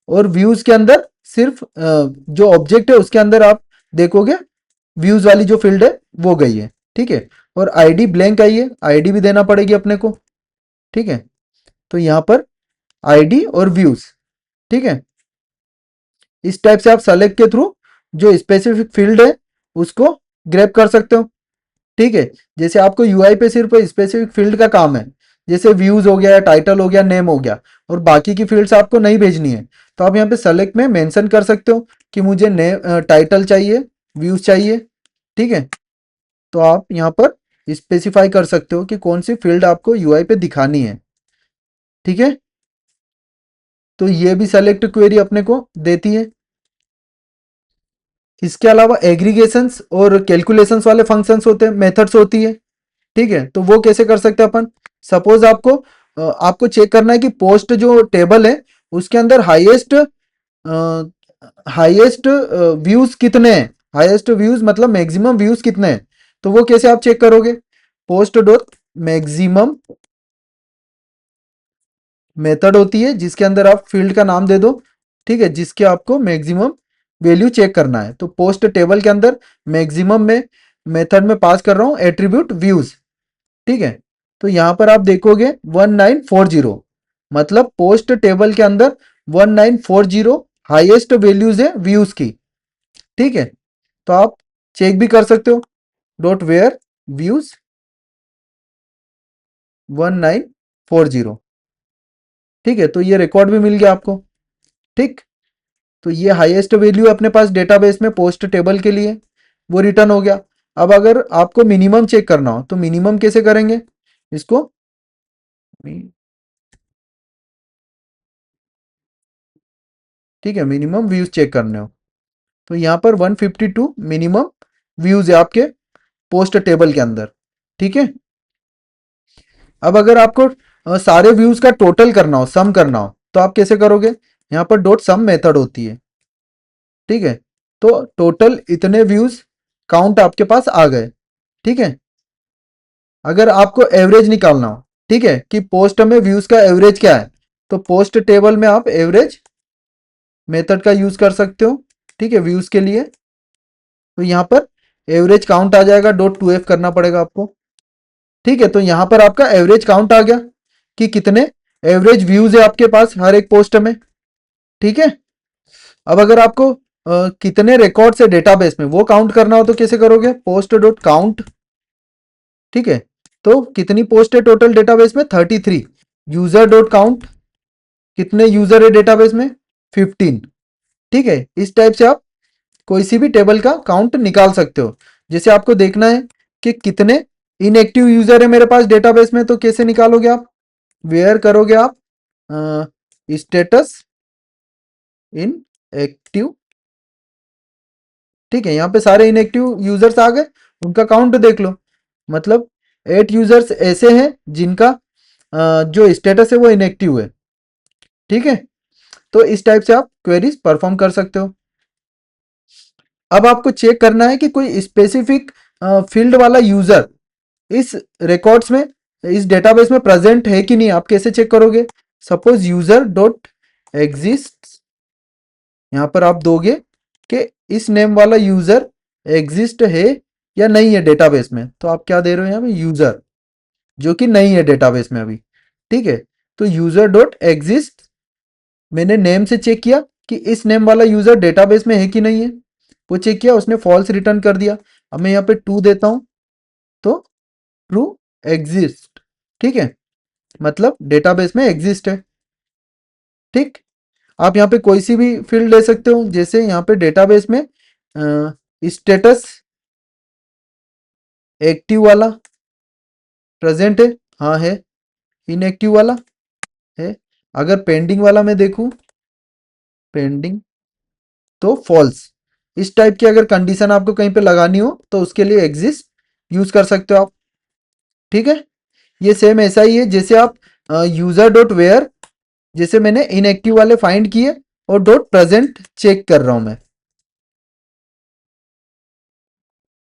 और व्यूज के अंदर सिर्फ जो ऑब्जेक्ट है उसके अंदर आप देखोगे व्यूज वाली जो फील्ड है वो गई है। ठीक है, और आईडी ब्लैंक आई है, आईडी भी देना पड़ेगी अपने को। ठीक है, तो यहां पर आईडी और व्यूज। ठीक है, इस टाइप से आप सेलेक्ट के थ्रू जो स्पेसिफिक फील्ड है उसको ग्रैब कर सकते हो। ठीक है, जैसे आपको यूआई पे सिर्फ स्पेसिफिक फील्ड का काम है, जैसे व्यूज हो गया, टाइटल हो गया, नेम हो गया, और बाकी की फील्ड्स आपको नहीं भेजनी है, तो आप यहाँ पे सेलेक्ट में मेंशन कर सकते हो कि मुझे नेम टाइटल चाहिए, व्यूज चाहिए। ठीक है, तो आप यहाँ पर स्पेसिफाई कर सकते हो कि कौन सी फील्ड आपको यूआई पे दिखानी है। ठीक है, तो ये भी सेलेक्ट क्वेरी अपने को देती है। इसके अलावा एग्रीगेशंस और कैलकुलेशंस वाले फंक्शंस होते हैं, मेथड्स होती है। ठीक है, तो वो कैसे कर सकते हैं अपन? सपोज आपको चेक करना है कि पोस्ट जो टेबल है उसके अंदर हाईएस्ट व्यूज कितने हैं, हाईएस्ट व्यूज मतलब मैक्सिमम व्यूज कितने हैं। तो वो कैसे आप चेक करोगे? पोस्ट डॉट मैक्सिमम मेथड होती है जिसके अंदर आप फील्ड का नाम दे दो। ठीक है, जिसके आपको मैक्सिमम वैल्यू चेक करना है। तो पोस्ट टेबल के अंदर मैक्सिमम में मेथड में पास कर रहा हूं एट्रीब्यूट व्यूज। ठीक है, तो यहां पर आप देखोगे 1940, मतलब पोस्ट टेबल के अंदर 1940 हाईएस्ट वैल्यूज है व्यूज की। ठीक है, तो आप चेक भी कर सकते हो, डॉट वेयर व्यूज 1940। ठीक है, तो ये रिकॉर्ड भी मिल गया आपको। ठीक, तो ये हाईएस्ट वैल्यू अपने पास डेटाबेस में पोस्ट टेबल के लिए वो रिटर्न हो गया। अब अगर आपको मिनिमम चेक करना हो तो मिनिमम कैसे करेंगे इसको? ठीक है, मिनिमम व्यूज चेक करने हो तो यहाँ पर 152 मिनिमम व्यूज है आपके पोस्ट टेबल के अंदर। ठीक है, अब अगर आपको सारे व्यूज का टोटल करना हो, सम करना हो, तो आप कैसे करोगे? यहाँ पर डॉट सम मेथड होती है। ठीक है, तो टोटल इतने व्यूज काउंट आपके पास आ गए। ठीक है, अगर आपको एवरेज निकालना हो, ठीक है, कि पोस्ट में व्यूज का एवरेज क्या है, तो पोस्ट टेबल में आप एवरेज मेथड का यूज कर सकते हो। ठीक है, व्यूज के लिए तो यहाँ पर एवरेज काउंट आ जाएगा, डॉट टू एफ करना पड़ेगा आपको। ठीक है, तो यहाँ पर आपका एवरेज काउंट आ गया कि कितने एवरेज व्यूज है आपके पास हर एक पोस्ट में। ठीक है, अब अगर आपको कितने रिकॉर्ड्स है डेटाबेस में वो काउंट करना हो तो कैसे करोगे? Post dot count. ठीक है, तो कितनी पोस्ट है टोटल डेटाबेस में? 33। यूजर डॉट काउंट, कितने यूजर है डेटाबेस में? 15। ठीक है, इस टाइप से आप कोई सी भी टेबल का काउंट निकाल सकते हो। जैसे आपको देखना है कि कितने इनएक्टिव यूजर है मेरे पास डेटाबेस में, तो कैसे निकालोगे आप? वेयर करोगे आप स्टेटस इन एक्टिव। ठीक है, यहाँ पे सारे इनएक्टिव यूजर्स आ गए, उनका काउंट देख लो। मतलब 8 यूजर्स ऐसे हैं जिनका जो स्टेटस है वो इनएक्टिव है। ठीक है, तो इस टाइप से आप क्वेरीज परफॉर्म कर सकते हो। अब आपको चेक करना है कि कोई स्पेसिफिक फील्ड वाला यूजर इस रिकॉर्ड्स में, इस डेटाबेस में प्रेजेंट है कि नहीं। आप कैसे चेक करोगे? सपोज यूजर डॉट एग्जिस्ट, यहां पर आप दोगे कि इस नेम वाला यूजर एग्जिस्ट है या नहीं है डेटाबेस में। तो आप क्या दे रहे हो यहाँ पे? यूजर, जो कि नहीं है डेटाबेस में अभी। ठीक है, तो यूजर डॉट एग्जिस्ट, मैंने नेम से चेक किया कि इस नेम वाला यूजर डेटाबेस में है कि नहीं है। वो चेक किया, उसने फॉल्स रिटर्न कर दिया। अब मैं यहाँ पे टू देता हूं तो ट्रू एग्जिस्ट। ठीक है, मतलब डेटाबेस में एग्जिस्ट है। ठीक, आप यहाँ पे कोई सी भी फील्ड ले सकते हो, जैसे यहाँ पे डेटाबेस में स्टेटस एक्टिव वाला प्रेजेंट है, हाँ है। इनएक्टिव वाला है। अगर पेंडिंग वाला मैं देखूं, पेंडिंग तो फॉल्स। इस टाइप की अगर कंडीशन आपको कहीं पे लगानी हो तो उसके लिए एग्जिस्ट यूज कर सकते हो आप। ठीक है। ये सेम ऐसा ही है जैसे आप यूजर डॉट वेयर, जैसे मैंने इनएक्टिव वाले फाइंड किए और डॉट प्रेजेंट चेक कर रहा हूं मैं।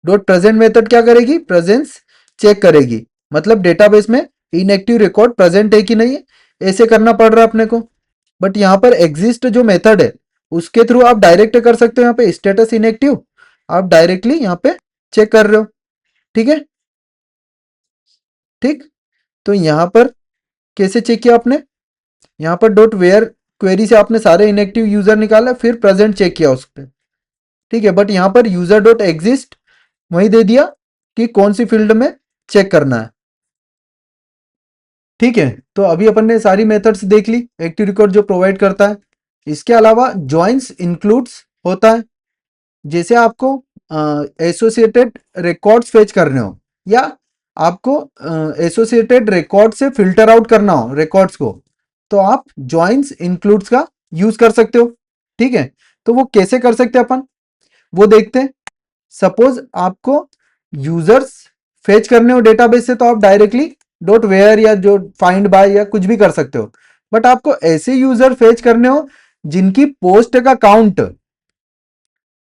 डॉट प्रेजेंट मेथड क्या करेगी, प्रेजेंस चेक करेगी, मतलब डेटाबेस में इनएक्टिव रिकॉर्ड प्रेजेंट है कि नहीं है, ऐसे करना पड़ रहा है अपने को। बट यहाँ पर एग्जिस्ट जो मेथड है उसके थ्रू आप डायरेक्ट कर सकते हो, यहाँ पे स्टेटस इनएक्टिव आप डायरेक्टली यहाँ पे चेक कर रहे हो। ठीक है। ठीक। तो यहाँ पर कैसे चेक किया आपने, यहाँ पर डॉट वेयर क्वेरी से आपने सारे इनएक्टिव यूजर निकाला फिर प्रेजेंट चेक किया उस पर। ठीक है। बट यहाँ पर यूजर डॉट एग्जिस्ट वही दे दिया कि कौन सी फील्ड में चेक करना है। ठीक है। तो अभी अपन ने सारी मेथड्स देख ली एक्टिव रिकॉर्ड जो प्रोवाइड करता है। इसके अलावा जॉइंस इंक्लूड्स होता है, जैसे आपको एसोसिएटेड रिकॉर्ड्स फेच करने हो या आपको एसोसिएटेड रिकॉर्ड से फिल्टर आउट करना हो रिकॉर्ड्स को, तो आप जॉइंस इंक्लूड्स का यूज कर सकते हो। ठीक है। तो वो कैसे कर सकते हैं अपन, वो देखते हैं। सपोज आपको यूजर्स फेच करने हो डेटाबेस से, तो आप डायरेक्टली डॉट वेयर या जो फाइंड बाय या कुछ भी कर सकते हो। बट आपको ऐसे यूजर फेच करने हो जिनकी पोस्ट का काउंट,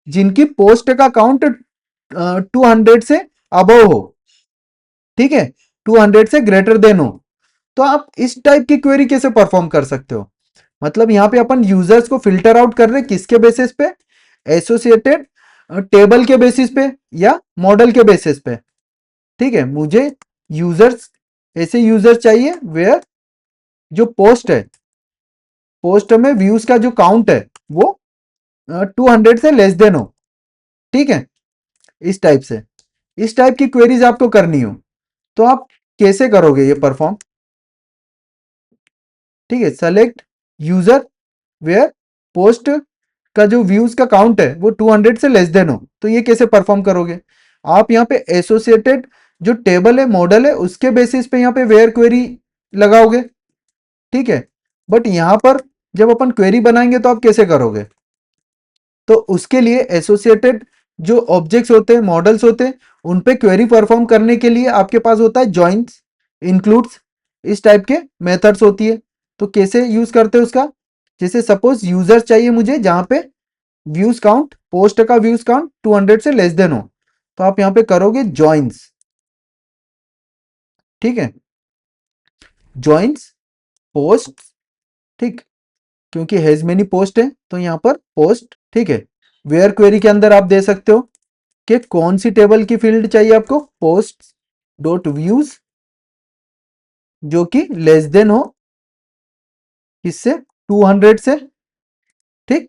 जिनकी पोस्ट का काउंट 200 से अबव हो। ठीक है। 200 से ग्रेटर देन हो। तो आप इस टाइप की क्वेरी कैसे परफॉर्म कर सकते हो, मतलब यहां पे अपन यूजर्स को फिल्टर आउट कर रहे हैं किसके बेसिस पे, एसोसिएटेड टेबल के बेसिस पे या मॉडल के बेसिस पे। ठीक है। मुझे यूजर्स, ऐसे यूजर चाहिए वेयर जो पोस्ट है, पोस्ट में व्यूज का जो काउंट है वो 200 से लेस देन हो। ठीक है। इस टाइप से, इस टाइप की क्वेरीज आपको करनी हो तो आप कैसे करोगे ये परफॉर्म। ठीक है। सेलेक्ट यूजर वेयर पोस्ट का जो व्यूज का काउंट है वो 200 से लेस देन हो, तो ये कैसे परफॉर्म करोगे। आप यहाँ पे एसोसिएटेड जो टेबल है मॉडल है उसके बेसिस पे यहाँ पे वेयर क्वेरी लगाओगे। ठीक है। बट यहाँ पर जब अपन क्वेरी बनाएंगे तो आप कैसे करोगे, तो उसके लिए एसोसिएटेड जो ऑब्जेक्ट्स होते हैं मॉडल्स होते हैं उन पे क्वेरी परफॉर्म करने के लिए आपके पास होता है जॉइंट्स इंक्लूड्स, इस टाइप के मेथड्स होती है। तो कैसे यूज करते हैं उसका, जैसे सपोज यूजर चाहिए मुझे जहां पे व्यूज काउंट, पोस्ट का व्यूज काउंट 200 से लेस देन हो, तो आप यहां पे करोगे जॉइंस। ठीक है। Joins post. ठीक। क्योंकि हैज मेनी पोस्ट है तो यहां पर पोस्ट। ठीक है। वेयर क्वेरी के अंदर आप दे सकते हो कि कौन सी टेबल की फील्ड चाहिए आपको, पोस्ट डॉट व्यूज जो कि लेस देन हो किससे, 200 से। ठीक।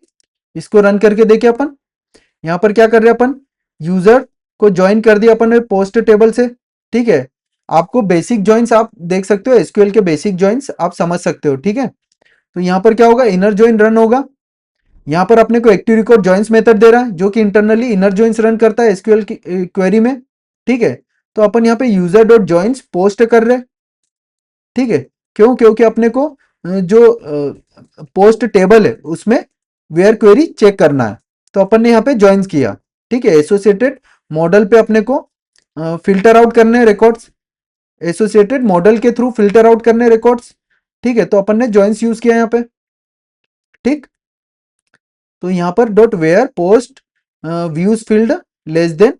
इसको रन करके देखिए अपन, यहां पर क्या कर रहे हैं अपन, यूजर को ज्वाइन कर दिया अपन ने पोस्ट टेबल से। ठीक है। आपको बेसिक जॉइंस आप देख सकते हो, एसक्यूएल के बेसिक जॉइंस आप समझ सकते हो। ठीक है। तो यहां पर क्या होगा, इनर जॉइन रन होगा। यहां पर अपने को एक्टिव रिकॉर्ड जॉइंस मेथड दे रहा है जो कि इंटरनली इनर जॉइंस रन करता है एसक्यूएल की क्वेरी में। ठीक है। तो अपन यहाँ पे यूजर डॉट जॉइंस पोस्ट कर रहे हैं। ठीक है। क्यों, क्योंकि अपने को जो पोस्ट टेबल है उसमें वेयर क्वेरी चेक करना है, तो अपन ने यहाँ पे ज्वाइंस किया। ठीक है। एसोसिएटेड मॉडल पे अपने को फिल्टर आउट करने रिकॉर्ड्स, एसोसिएटेड मॉडल के थ्रू फिल्टर आउट करने रिकॉर्ड्स। ठीक है। तो अपन ने ज्वाइंस यूज किया यहाँ पे। ठीक। तो यहाँ पर dot where post views field less than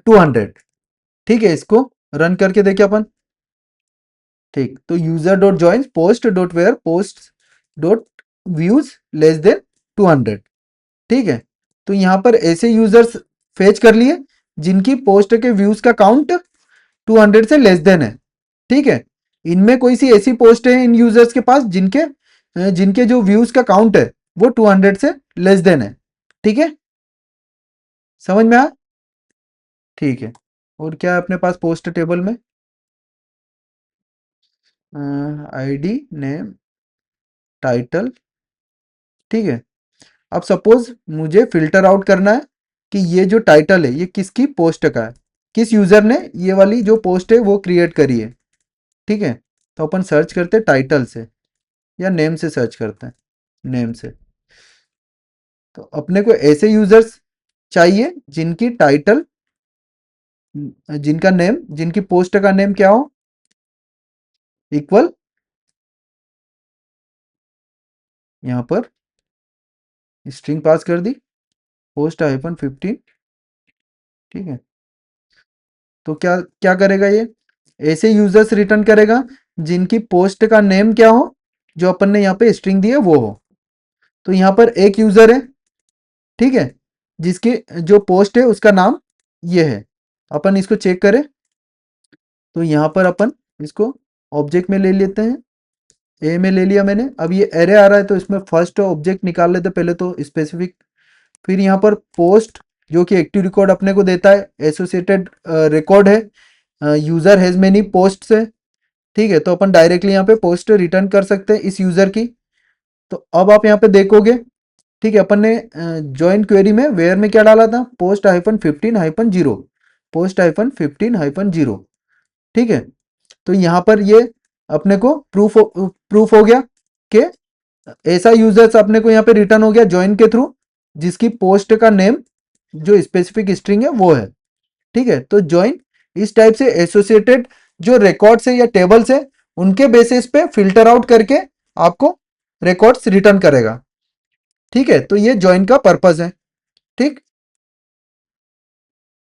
200। ठीक है। इसको रन करके देखिए अपन। ठीक। तो user dot join post dot where post dot views less than 200। ठीक है। तो यहां पर ऐसे यूजर्स फेच कर लिए जिनकी पोस्ट के व्यूज का काउंट 200 से लेस देन है। ठीक है। इनमें कोई सी ऐसी पोस्ट है इन यूजर्स के पास जिनके जिनके जो व्यूज का काउंट है वो 200 से लेस देन है। ठीक है। समझ में आया। ठीक है। और क्या है अपने पास पोस्ट टेबल में, आईडी नेम टाइटल ठीक है। अब सपोज मुझे फिल्टर आउट करना है कि ये जो टाइटल है ये किसकी पोस्ट का है, किस यूजर ने ये वाली जो पोस्ट है वो क्रिएट करी है। ठीक है, तो अपन सर्च करते हैं टाइटल से या नेम से सर्च करते हैं, नेम से। तो अपने को ऐसे यूजर्स चाहिए जिनकी टाइटल, जिनका नेम, जिनकी पोस्ट का नेम क्या हो, इक्वल, यहां पर स्ट्रिंग पास कर दी, पोस्ट -15। ठीक है, तो क्या क्या करेगा ये, ऐसे यूजर्स रिटर्न करेगा जिनकी पोस्ट का नेम क्या हो, जो अपन ने यहाँ पे स्ट्रिंग दी है वो हो। तो यहाँ पर एक यूजर है, ठीक है, जिसकी जो पोस्ट है उसका नाम ये है। अपन इसको चेक करें तो यहाँ पर अपन इसको ऑब्जेक्ट में ले लेते हैं, ए में ले लिया मैंने। अब ये एरे आ रहा है तो इसमें फर्स्ट ऑब्जेक्ट निकाल लेते हैं पहले तो, स्पेसिफिक। फिर यहाँ पर पोस्ट जो कि एक्टिव रिकॉर्ड अपने को देता है, एसोसिएटेड रिकॉर्ड है, यूजर हैज मेनी पोस्ट है। ठीक है, तो अपन डायरेक्टली यहाँ पे पोस्ट रिटर्न कर सकते हैं इस यूजर की। तो अब आप यहाँ पे देखोगे, ठीक है, अपन ने ज्वाइन क्वेरी में वेयर में क्या डाला था, post-15-0, post-15-0। ठीक है, तो यहाँ पर ये अपने को प्रूफ हो गया कि ऐसा यूजर्स अपने को यहाँ पे रिटर्न हो गया ज्वाइन के थ्रू, जिसकी पोस्ट का नेम जो स्पेसिफिक स्ट्रिंग है वो है। ठीक है, तो ज्वाइन इस टाइप से एसोसिएटेड जो रिकॉर्ड्स है या टेबल्स है उनके बेसिस पे फिल्टर आउट करके आपको रिकॉर्ड्स रिटर्न करेगा। ठीक है, तो ये ज्वाइन का पर्पस है। ठीक,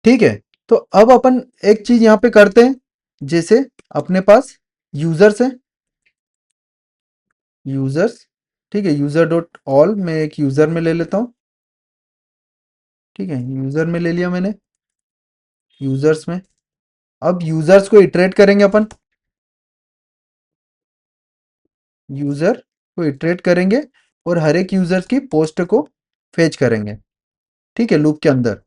ठीक है, तो अब अपन एक चीज यहां पे करते हैं, जैसे अपने पास यूजर्स है, यूजर्स, ठीक है, यूजर डॉट ऑल में एक यूजर में ले लेता हूं। ठीक है, यूजर में ले लिया मैंने, यूजर्स में। अब यूजर्स को इटरेट करेंगे अपन, यूजर को इटरेट करेंगे और हर एक यूजर्स की पोस्ट को फेच करेंगे। ठीक है, लूप के अंदर।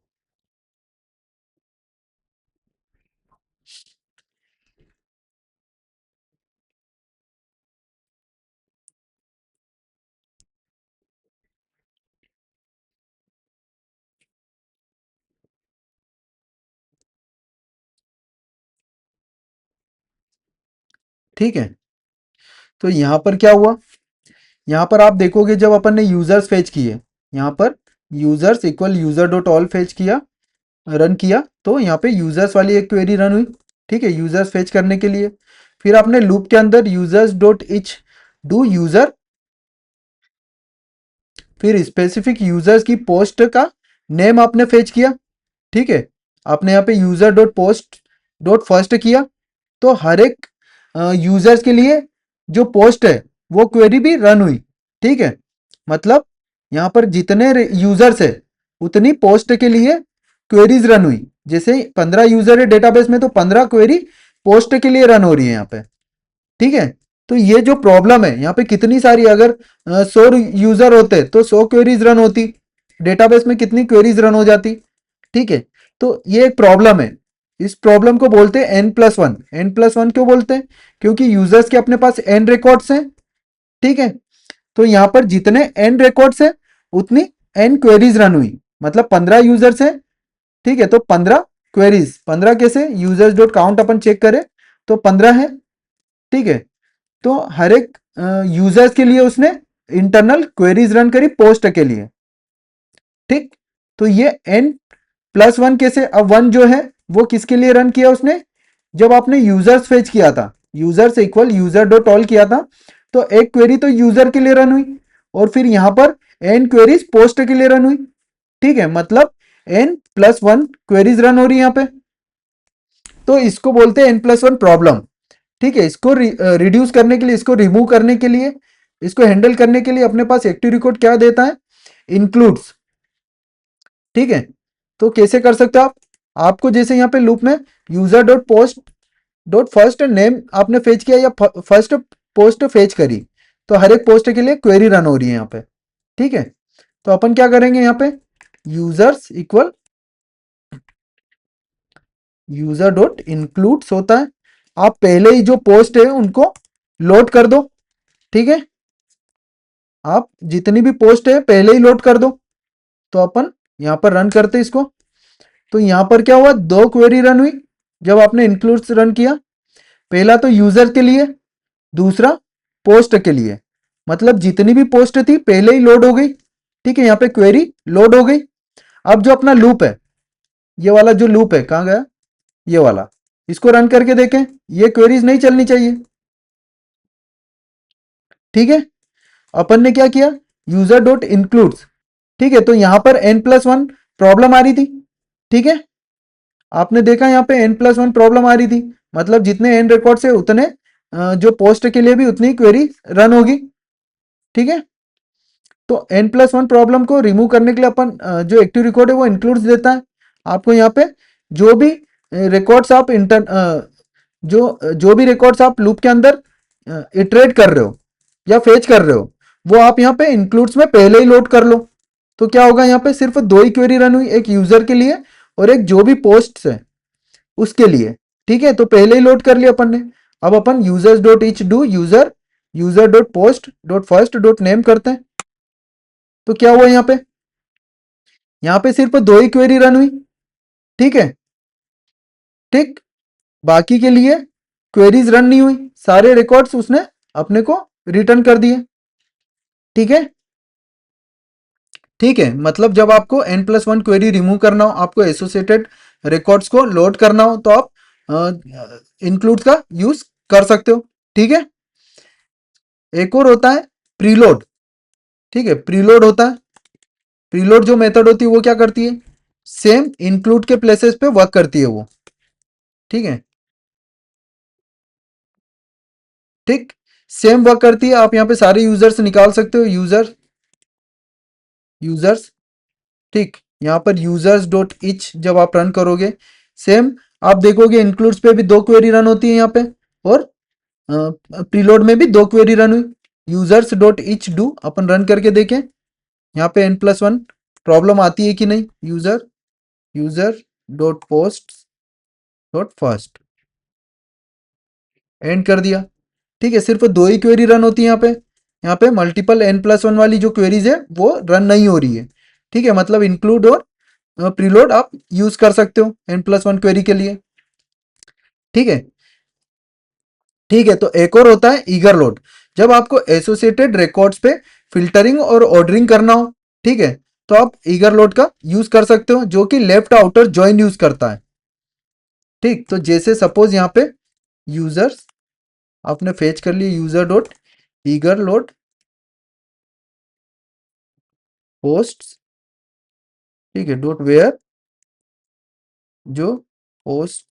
ठीक है, तो यहां पर क्या हुआ, यहाँ पर आप देखोगे जब अपन ने यूजर्स फेच किए, यहाँ पर users equal user dot all fetch किया, रन किया, तो यहाँ पे यूजर्स वाली एक क्वेरी रन हुई। ठीक है, यूजर्स फेच करने के लिए। फिर आपने लूप के अंदर users dot each do user, फिर स्पेसिफिक यूजर्स की पोस्ट का नेम आपने फेच किया। ठीक है, आपने यहाँ पे user dot post dot first किया, तो हर एक यूजर्स के लिए जो पोस्ट है वो क्वेरी भी रन हुई। ठीक है, मतलब यहाँ पर जितने यूजर्स है उतनी पोस्ट के लिए क्वेरीज रन हुई। जैसे 15 यूजर है डेटाबेस में तो 15 क्वेरी पोस्ट के लिए रन हो रही है यहाँ पे। ठीक है, तो ये जो प्रॉब्लम है यहाँ पे कितनी सारी, अगर 100 यूजर होते तो 100 क्वेरीज रन होती, डेटाबेस में कितनी क्वेरीज रन हो जाती। ठीक है, तो ये एक प्रॉब्लम है। इस प्रॉब्लम को बोलते हैं n+1। n+1 क्यों बोलते हैं, क्योंकि यूजर्स के अपने पास n रिकॉर्ड्स हैं। ठीक है, तो यहां पर जितने n रिकॉर्ड्स है उतनी n क्वेरीज रन हुई, मतलब 15 यूजर्स है। ठीक है, तो 15 क्वेरीज, 15 कैसे, यूजर्स डॉट काउंट अपन चेक करें तो 15 है। ठीक है, तो हर एक यूजर्स के लिए उसने इंटरनल क्वेरीज रन करी पोस्ट के लिए। ठीक, तो ये n+1 कैसे, अब 1 जो है वो किसके लिए रन किया उसने, जब आपने यूजर्स फेच किया था, users equal user dot all किया था, तो एक क्वेरी तो यूजर के लिए रन हुई और फिर यहां पर n क्वेरीज पोस्ट के लिए रन हुई। ठीक है, मतलब n+1 क्वेरीज रन हो रही यहां पे, तो इसको बोलते हैं n+1 प्रॉब्लम। ठीक है, इसको रिड्यूस करने के लिए, इसको रिमूव करने के लिए, इसको हैंडल करने के लिए अपने पास एक्टिव रिकॉर्ड क्या देता है, इंक्लूड्स। ठीक है, तो कैसे कर सकते हो आप, आपको जैसे यहाँ पे लूप में user dot post dot first name आपने फेच किया या फर्स्ट पोस्ट फेच करी, तो हर एक पोस्ट के लिए क्वेरी रन हो रही है यहाँ पे। ठीक है, तो अपन क्या करेंगे यहाँ पे, users equal user dot includes होता है, आप पहले ही जो पोस्ट है उनको लोड कर दो। ठीक है, आप जितनी भी पोस्ट है पहले ही लोड कर दो। तो अपन यहाँ पर रन करते इसको। तो यहाँ पर क्या हुआ, दो क्वेरी रन हुई जब आपने इंक्लूड्स रन किया। पहला तो यूजर के लिए, दूसरा पोस्ट के लिए। मतलब जितनी भी पोस्ट थी पहले ही लोड हो गई। ठीक है, यहाँ पे क्वेरी लोड हो गई। अब जो अपना लूप है, ये वाला जो लूप है कहाँ गया, ये वाला, इसको रन करके देखें। ये क्वेरीज नहीं चलनी चाहिए। ठीक है, अपन ने क्या किया, यूजर डॉट इंक्लूड्स। ठीक है, तो यहां पर n+1 प्रॉब्लम आ रही थी। ठीक है, आपने देखा यहाँ पे n+1 प्रॉब्लम आ रही थी। मतलब जितने n रिकॉर्ड्स है उतने जो पोस्ट के लिए भी उतनी क्वेरी रन होगी। ठीक है, तो n+1 प्रॉब्लम को रिमूव करने के लिए अपन जो एक्टिव रिकॉर्ड है वो इंक्लूड्स देता है। आपको यहाँ पे जो भी रिकॉर्ड्स आप जो भी रिकॉर्ड्स आप लूप के अंदर इटरेट कर रहे हो या फेच कर रहे हो, वो आप यहाँ पे इंक्लूड्स में पहले ही लोड कर लो। तो क्या होगा, यहाँ पे सिर्फ दो ही क्वेरी रन हुई, एक यूजर के लिए और एक जो भी पोस्ट है उसके लिए। ठीक है, तो पहले ही लोड कर लिया अपन ने। अब अपन users dot each do user user dot post dot first dot name करते हैं। तो क्या हुआ यहाँ पे सिर्फ दो ही क्वेरी रन हुई। ठीक है, ठीक, बाकी के लिए क्वेरीज रन नहीं हुई, सारे रिकॉर्ड्स उसने अपने को रिटर्न कर दिए। ठीक है, ठीक है, मतलब जब आपको n+1 क्वेरी रिमूव करना हो, आपको एसोसिएटेड रिकॉर्ड्स को लोड करना हो, तो आप इंक्लूड का यूज कर सकते हो। ठीक है, एक और होता है प्रीलोड। ठीक है, प्रीलोड होता है। प्रीलोड जो मेथड होती है वो क्या करती है, सेम इंक्लूड के प्लेसेस पे वर्क करती है वो। ठीक है, ठीक, सेम वर्क करती है। आप यहाँ पे सारे यूजर्स निकाल सकते हो, यूजर्स। ठीक, यहाँ पर यूजर्स डॉट इच जब आप रन करोगे, सेम आप देखोगे इंक्लूड्स पे भी दो क्वेरी रन होती है यहाँ पे, और प्रीलोड में भी दो क्वेरी रन हुई। Users dot each do upon run करके देखें, यहाँ पे n+1 प्रॉब्लम आती है कि नहीं। User dot post dot first and कर दिया। ठीक है, सिर्फ दो ही क्वेरी रन होती है यहाँ पे मल्टीपल n+1 वाली जो क्वेरीज है वो रन नहीं हो रही है। ठीक है, मतलब इंक्लूड और प्रीलोड आप यूज कर सकते हो n+1 क्वेरी के लिए। ठीक है, ठीक है, तो एक और होता है ईगर लोड। जब आपको एसोसिएटेड रिकॉर्ड्स पे फिल्टरिंग और ऑर्डरिंग करना हो, ठीक है, तो आप ईगर लोड का यूज कर सकते हो, जो कि लेफ्ट आउटर ज्वाइन यूज करता है। ठीक, तो जैसे सपोज यहाँ पे यूजर्स आपने फेच कर लिए, user dot eager load post. ठीक है, डॉट वेयर जो पोस्ट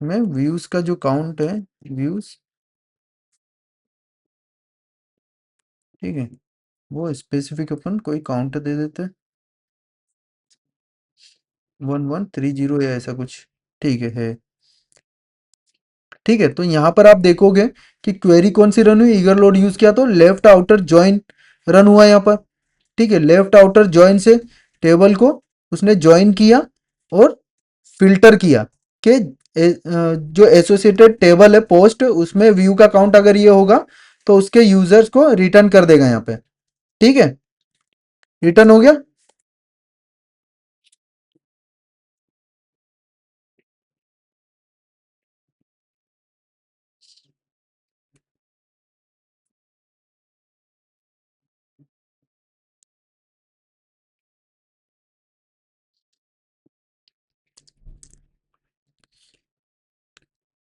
में व्यूज का जो काउंट है, व्यूज। ठीक है, वो स्पेसिफिक अपन कोई काउंट दे देते हैं, 1130 या ऐसा कुछ। ठीक है। ठीक है, तो यहाँ पर आप देखोगे कि क्वेरी कौन सी रन हुई, ईगर लोड यूज किया तो लेफ्ट आउटर ज्वाइन रन हुआ यहाँ पर। ठीक है, लेफ्ट आउटर ज्वाइन से टेबल को उसने ज्वाइन किया और फिल्टर किया कि जो एसोसिएटेड टेबल है पोस्ट, उसमें व्यू का काउंट अगर ये होगा तो उसके यूजर्स को रिटर्न कर देगा यहाँ पे। ठीक है, रिटर्न हो गया।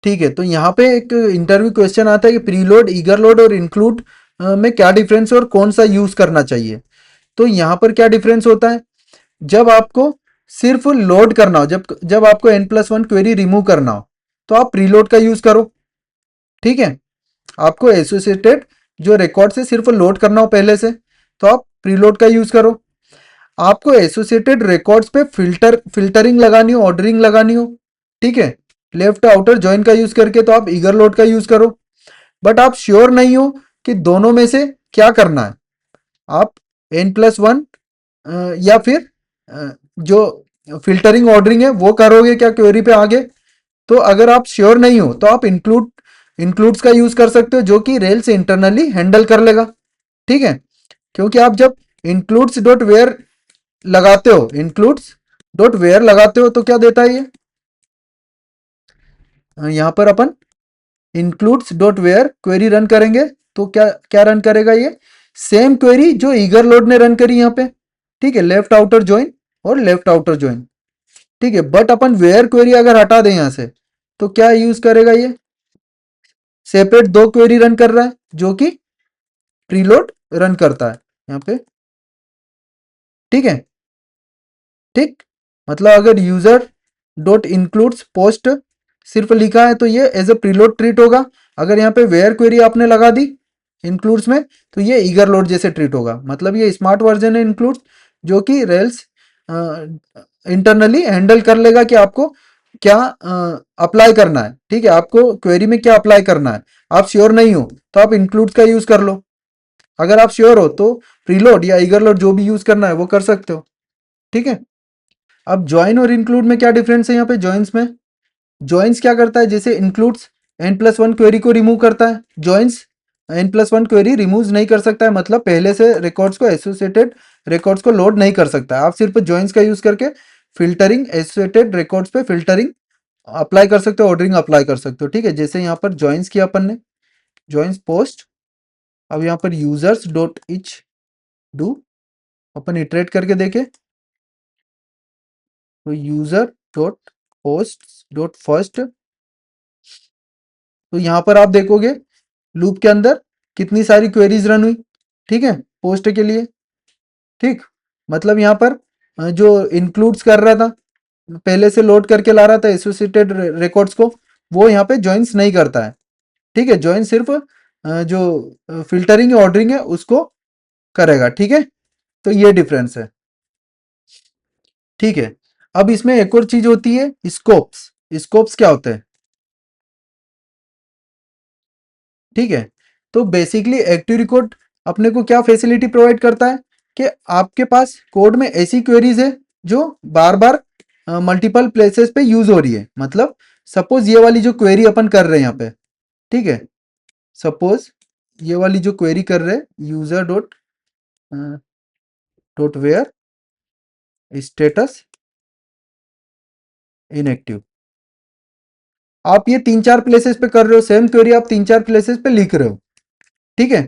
ठीक है, तो यहाँ पे एक इंटरव्यू क्वेश्चन आता है कि प्रीलोड, ईगर लोड और इंक्लूड में क्या डिफरेंस है और कौन सा यूज करना चाहिए। तो यहाँ पर क्या डिफरेंस होता है, जब आपको सिर्फ लोड करना हो, जब जब आपको n+1 क्वेरी रिमूव करना हो, तो आप प्रीलोड का यूज करो। ठीक है, आपको एसोसिएटेड जो रिकॉर्ड से सिर्फ लोड करना हो पहले से, तो आप प्रीलोड का यूज करो। आपको एसोसिएटेड रिकॉर्ड्स पे फिल्टरिंग लगानी हो, ऑर्डरिंग लगानी हो, ठीक है, लेफ्ट आउटर ज्वाइन का यूज करके, तो आप ईगर लोड का यूज करो। बट आप श्योर नहीं हो कि दोनों में से क्या करना है, आप n+1 या फिर जो फिल्टरिंग ऑर्डरिंग है वो करोगे क्या क्वेरी पे आगे। तो अगर आप श्योर नहीं हो तो आप इंक्लूड इंक्लूड्स का यूज कर सकते हो जो कि रेल्स इंटरनली हैंडल कर लेगा। ठीक है, क्योंकि आप जब इंक्लूड्स डॉट वेयर लगाते हो, इंक्लूड्स डॉट वेयर लगाते हो तो क्या देता है ये, यहां पर अपन includes dot where query run करेंगे तो क्या क्या रन करेगा ये, सेम क्वेरी जो ईगर लोड ने रन करी यहाँ पे। ठीक है, लेफ्ट आउटर ज्वाइन और लेफ्ट आउटर ज्वाइन। ठीक है, बट अपन वेयर क्वेरी अगर हटा दें यहां से तो क्या यूज करेगा ये, सेपरेट दो क्वेरी रन कर रहा है जो कि प्रीलोड रन करता है यहाँ पे। ठीक है, ठीक, मतलब अगर यूजर डॉट इंक्लूड्स पोस्ट सिर्फ लिखा है तो ये एज ए प्रीलोड ट्रीट होगा। अगर यहाँ पे वेयर क्वेरी आपने लगा दी इंक्लूड्स में तो ये ईगर लोड जैसे ट्रीट होगा। मतलब ये स्मार्ट वर्जन है इंक्लूड्स जो कि रेल्स इंटरनली हैंडल कर लेगा कि आपको क्या अप्लाई करना है। ठीक है, आपको क्वेरी में क्या अप्लाई करना है, आप श्योर नहीं हो तो आप इंक्लूड्स का यूज कर लो। अगर आप श्योर हो तो प्रीलोड या ईगर लोड जो भी यूज करना है वो कर सकते हो। ठीक है, अब ज्वाइन और इंक्लूड में क्या डिफरेंस है यहाँ पे, ज्वाइंस में ज्वाइंस क्या करता है, जैसे इंक्लूड्स n+1 क्वेरी को रिमूव करता है, ज्वाइंस n+1 क्वेरी रिमूव नहीं कर सकता है, मतलब पहले से रिकॉर्ड्स को एसोसिएटेड रिकॉर्ड्स को लोड नहीं कर सकता है। आप सिर्फ ज्वाइंस का यूज करके फिल्टरिंग एसोसिएटेड रिकॉर्ड्स पे फिल्टरिंग अप्लाई कर सकते हो, ऑर्डरिंग अप्लाई कर सकते हो। ठीक है, जैसे यहाँ पर ज्वाइंस किया अपन ने, ज्वाइंस पोस्ट, अब यहाँ पर users dot each do upon iterate करके देखे तो user dot post dot first, तो यहां पर आप देखोगे लूप के अंदर कितनी सारी क्वेरीज रन हुई। ठीक है, पोस्ट के लिए। ठीक, मतलब यहां पर जो इंक्लूड्स कर रहा था, पहले से लोड करके ला रहा था एसोसिएटेड रिकॉर्ड्स को, वो यहाँ पे ज्वाइंस नहीं करता है। ठीक है, ज्वाइन सिर्फ जो फिल्टरिंग ऑर्डरिंग है उसको करेगा। ठीक है, तो ये डिफरेंस है। ठीक है, अब इसमें एक और चीज होती है स्कोप्स। स्कोप्स क्या होते हैं, ठीक है, तो बेसिकली एक्टिव रिकॉर्ड अपने को क्या फैसिलिटी प्रोवाइड करता है कि आपके पास कोड में ऐसी क्वेरीज है जो बार बार मल्टीपल प्लेसेस पे यूज हो रही है। मतलब सपोज ये वाली जो क्वेरी अपन कर रहे हैं यहाँ पे, ठीक है, सपोज ये वाली जो क्वेरी कर रहे हैं user dot dot where status inactive, आप ये 3-4 प्लेसेस पे कर रहे हो, सेम क्वेरी आप 3-4 प्लेसेस पे लिख रहे हो। ठीक है,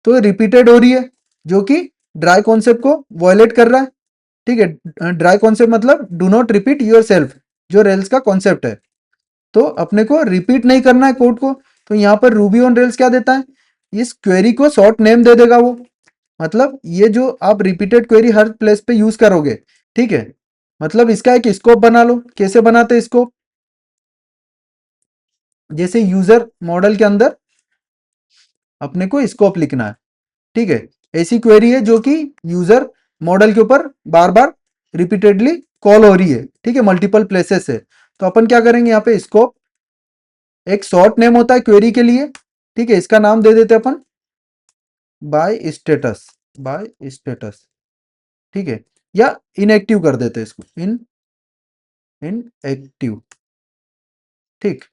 तो रिपीटेड हो रही है जो कि ड्राई कॉन्सेप्ट को वॉयलेट कर रहा है। ठीक है, ड्राई कॉन्सेप्ट मतलब do not repeat your self, जो रेल्स का कॉन्सेप्ट है। तो अपने को रिपीट नहीं करना है कोड को, तो यहाँ पर रूबी ऑन रेल्स क्या देता है, इस क्वेरी को शॉर्ट नेम दे देगा वो। मतलब ये जो आप रिपीटेड क्वेरी हर प्लेस पे यूज करोगे, ठीक है, मतलब इसका एक स्कोप बना लो। कैसे बनाते हैं स्कोप, जैसे यूजर मॉडल के अंदर अपने को स्कोप लिखना है। ठीक है, ऐसी क्वेरी है जो कि यूजर मॉडल के ऊपर बार बार रिपीटेडली कॉल हो रही है। ठीक है, मल्टीपल प्लेसेस से, तो अपन क्या करेंगे यहाँ पे स्कोप, एक शॉर्ट नेम होता है क्वेरी के लिए। ठीक है, इसका नाम दे देते अपन बाय स्टेटस, बाय स्टेटस। ठीक है, या इनएक्टिव कर देते इसको, इनएक्टिव। ठीक,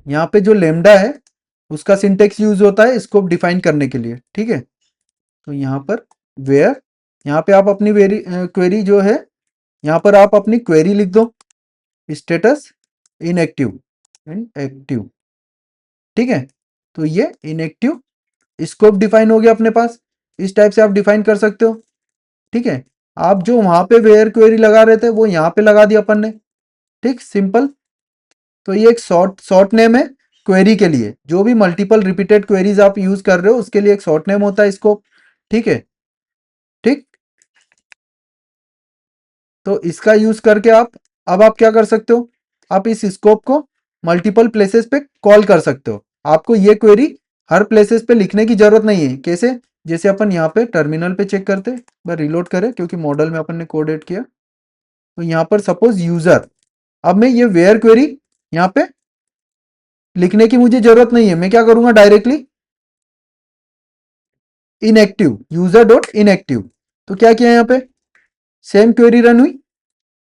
यहाँ पे जो लेमडा है उसका सिंटेक्स यूज होता है स्कोप डिफाइन करने के लिए। ठीक है, तो यहाँ पर वेयर, यहाँ पे आप अपनी क्वेरी जो है, यहाँ पर आप अपनी क्वेरी लिख दो स्टेटस इनएक्टिव, इनएक्टिव। ठीक है, तो ये इनएक्टिव स्कोप डिफाइन हो गया अपने पास। इस टाइप से आप डिफाइन कर सकते हो। ठीक है, आप जो वहां पे वेयर क्वेरी लगा रहे थे वो यहाँ पे लगा दिया अपन ने। ठीक, सिंपल। तो ये एक शॉर्ट शॉर्ट नेम है क्वेरी के लिए, जो भी मल्टीपल रिपीटेड क्वेरीज आप यूज कर रहे हो उसके लिए एक शॉर्ट नेम होता है स्कोप। ठीक है, ठीक, तो इसका यूज करके आप, अब आप क्या कर सकते हो, आप इस स्कोप को मल्टीपल प्लेसेस पे कॉल कर सकते हो। आपको ये क्वेरी हर प्लेसेस पे लिखने की जरूरत नहीं है। कैसे, जैसे अपन यहाँ पे टर्मिनल पे चेक करते, बार रिलोड करें क्योंकि मॉडल में अपन ने कोड एड किया। तो यहाँ पर सपोज यूजर, अब मैं ये वेयर क्वेरी यहाँ पे लिखने की मुझे जरूरत नहीं है। मैं क्या करूंगा, directly inactive, user dot inactive. तो क्या किया यहाँ पे, सेम क्वेरी रन हुई।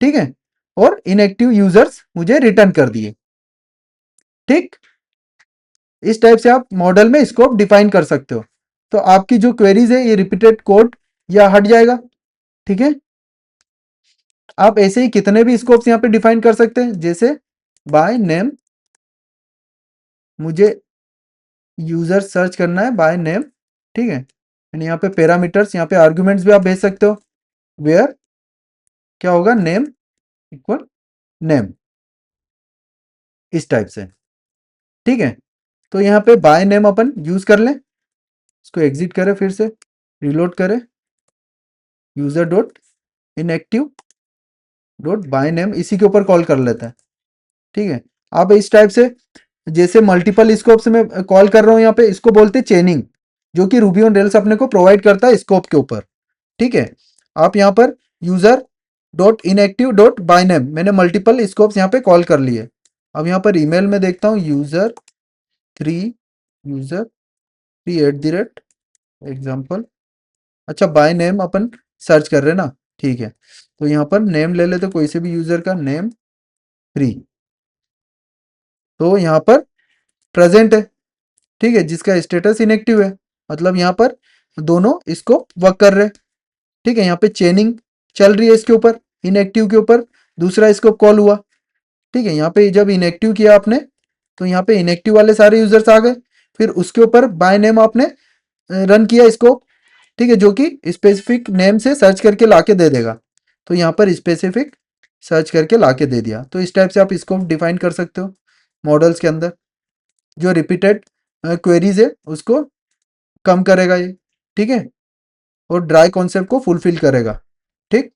ठीक है, और इनएक्टिव यूजर्स मुझे रिटर्न कर दिए। ठीक, इस टाइप से आप मॉडल में स्कोप डिफाइन कर सकते हो। तो आपकी जो क्वेरीज है ये रिपीटेड कोड या हट जाएगा। ठीक है, आप ऐसे ही कितने भी स्कोप्स यहाँ पे डिफाइन कर सकते हैं, जैसे बाय नेम, मुझे यूजर सर्च करना है बाय नेम। ठीक है, यानी यहाँ पे पैरामीटर्स, यहाँ पे आर्ग्यूमेंट्स भी आप भेज सकते हो। वेयर क्या होगा, नेम इक्वल नेम, इस टाइप से। ठीक है, तो यहाँ पे बाय नेम अपन यूज कर लें, इसको एग्जिट करें, फिर से रिलोड करें, user dot inactive dot by name, इसी के ऊपर कॉल कर लेते हैं। ठीक है, आप इस टाइप से, जैसे मल्टीपल स्कोप से मैं कॉल कर रहा हूँ यहाँ पे, इसको बोलते हैं चेनिंग, जो कि रूबी ऑन रेल्स अपने को प्रोवाइड करता है स्कोप के ऊपर। ठीक है, आप यहाँ पर user dot inactive dot by name, मैंने मल्टीपल स्कोप्स यहाँ पे कॉल कर लिए। अब यहाँ पर ईमेल में देखता हूँ user 3 at the rate example. अच्छा, बाय नेम अपन सर्च कर रहे हैं ना, ठीक है, तो यहाँ पर नेम ले लेते कोई से भी यूजर का, नेम 3, तो यहाँ पर प्रेजेंट है। ठीक है, जिसका स्टेटस इनएक्टिव है, मतलब यहाँ पर दोनों इसको वर्क कर रहे हैं। ठीक है, यहाँ पे चेनिंग चल रही है इसके ऊपर, इनएक्टिव के ऊपर दूसरा इसको कॉल हुआ। ठीक है, यहाँ पे जब इनएक्टिव किया आपने, तो यहाँ पे इनएक्टिव वाले सारे यूजर्स आ गए, फिर उसके ऊपर बाय नेम आपने रन किया इसको। ठीक है, जो कि स्पेसिफिक नेम से सर्च करके लाके दे देगा, तो यहाँ पर स्पेसिफिक सर्च करके लाके दे दिया। तो इस टाइप से आप इसको डिफाइन कर सकते हो मॉडल्स के अंदर, जो रिपीटेड क्वेरीज है उसको कम करेगा ये। ठीक है, और ड्राई कॉन्सेप्ट को फुलफिल करेगा। ठीक,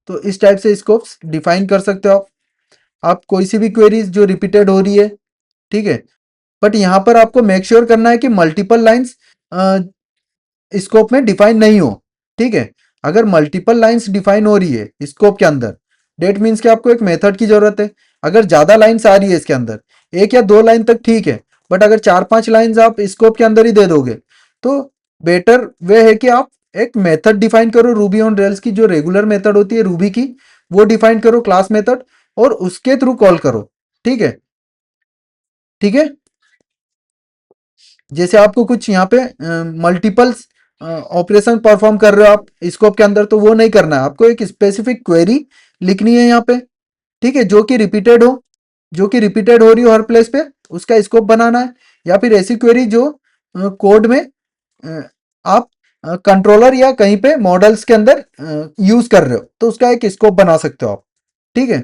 तो इस टाइप से स्कोप्स डिफाइन कर सकते हो आप कोई सी भी क्वेरीज जो रिपीटेड हो रही है। ठीक है, बट यहाँ पर आपको मेक श्योर करना है कि मल्टीपल लाइंस स्कोप में डिफाइन नहीं हो। ठीक है, अगर मल्टीपल लाइंस डिफाइन हो रही है स्कोप के अंदर, डेट मीन्स कि आपको एक मेथड की जरूरत है। अगर ज्यादा लाइंस आ रही है इसके अंदर, 1 या 2 लाइन तक ठीक है, बट अगर 4-5 लाइंस आप स्कोप के अंदर ही दे दोगे, तो बेटर वे है कि आप एक मेथड डिफाइन करो रूबी ऑन रेल्स की, जो रेगुलर मेथड होती है रूबी की, वो डिफाइन करो क्लास मेथड, और उसके थ्रू कॉल करो। ठीक है, ठीक है, जैसे आपको कुछ यहाँ पे मल्टीपल्स ऑपरेशन परफॉर्म कर रहे हो आप स्कोप के अंदर, तो वो नहीं करना है आपको, एक स्पेसिफिक क्वेरी लिखनी है यहाँ पे। ठीक है, जो कि रिपीटेड हो, जो कि रिपीटेड हो रही हो हर प्लेस पे, उसका स्कोप बनाना है। या फिर ऐसी क्वेरी जो कोड में आप कंट्रोलर या कहीं पे मॉडल्स के अंदर यूज कर रहे हो, तो उसका एक स्कोप बना सकते हो आप। ठीक है,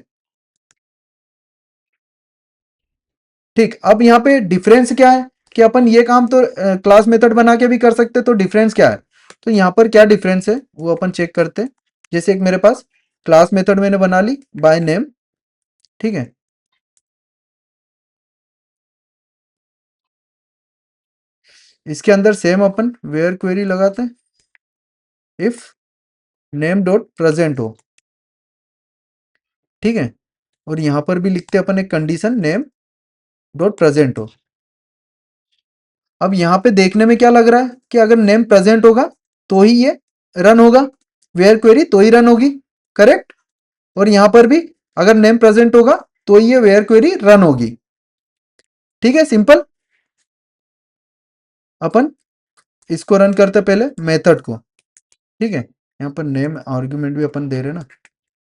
ठीक, अब यहाँ पे डिफरेंस क्या है, कि अपन ये काम तो क्लास मेथड बना के भी कर सकते, तो डिफरेंस क्या है, तो यहाँ पर क्या डिफरेंस है वो अपन चेक करते हैं। जैसे एक मेरे पास क्लास मेथड मैंने बना ली बाय नेम। ठीक है, इसके अंदर सेम अपन वेयर क्वेरी लगाते हैं, इफ नेम डॉट प्रेजेंट हो। ठीक है, और यहाँ पर भी लिखते हैं अपन एक कंडीशन, नेम डॉट प्रेजेंट हो। अब यहाँ पे देखने में क्या लग रहा है कि अगर नेम प्रेजेंट होगा तो ही ये रन होगा, वेयर क्वेरी तो ही रन होगी, करेक्ट। और यहाँ पर भी अगर नेम प्रेजेंट होगा तो ये वेयर क्वेरी रन होगी। ठीक है, सिंपल। अपन इसको रन करते पहले मेथड को। ठीक है, यहाँ पर नेम आर्ग्यूमेंट भी अपन दे रहे हैं ना।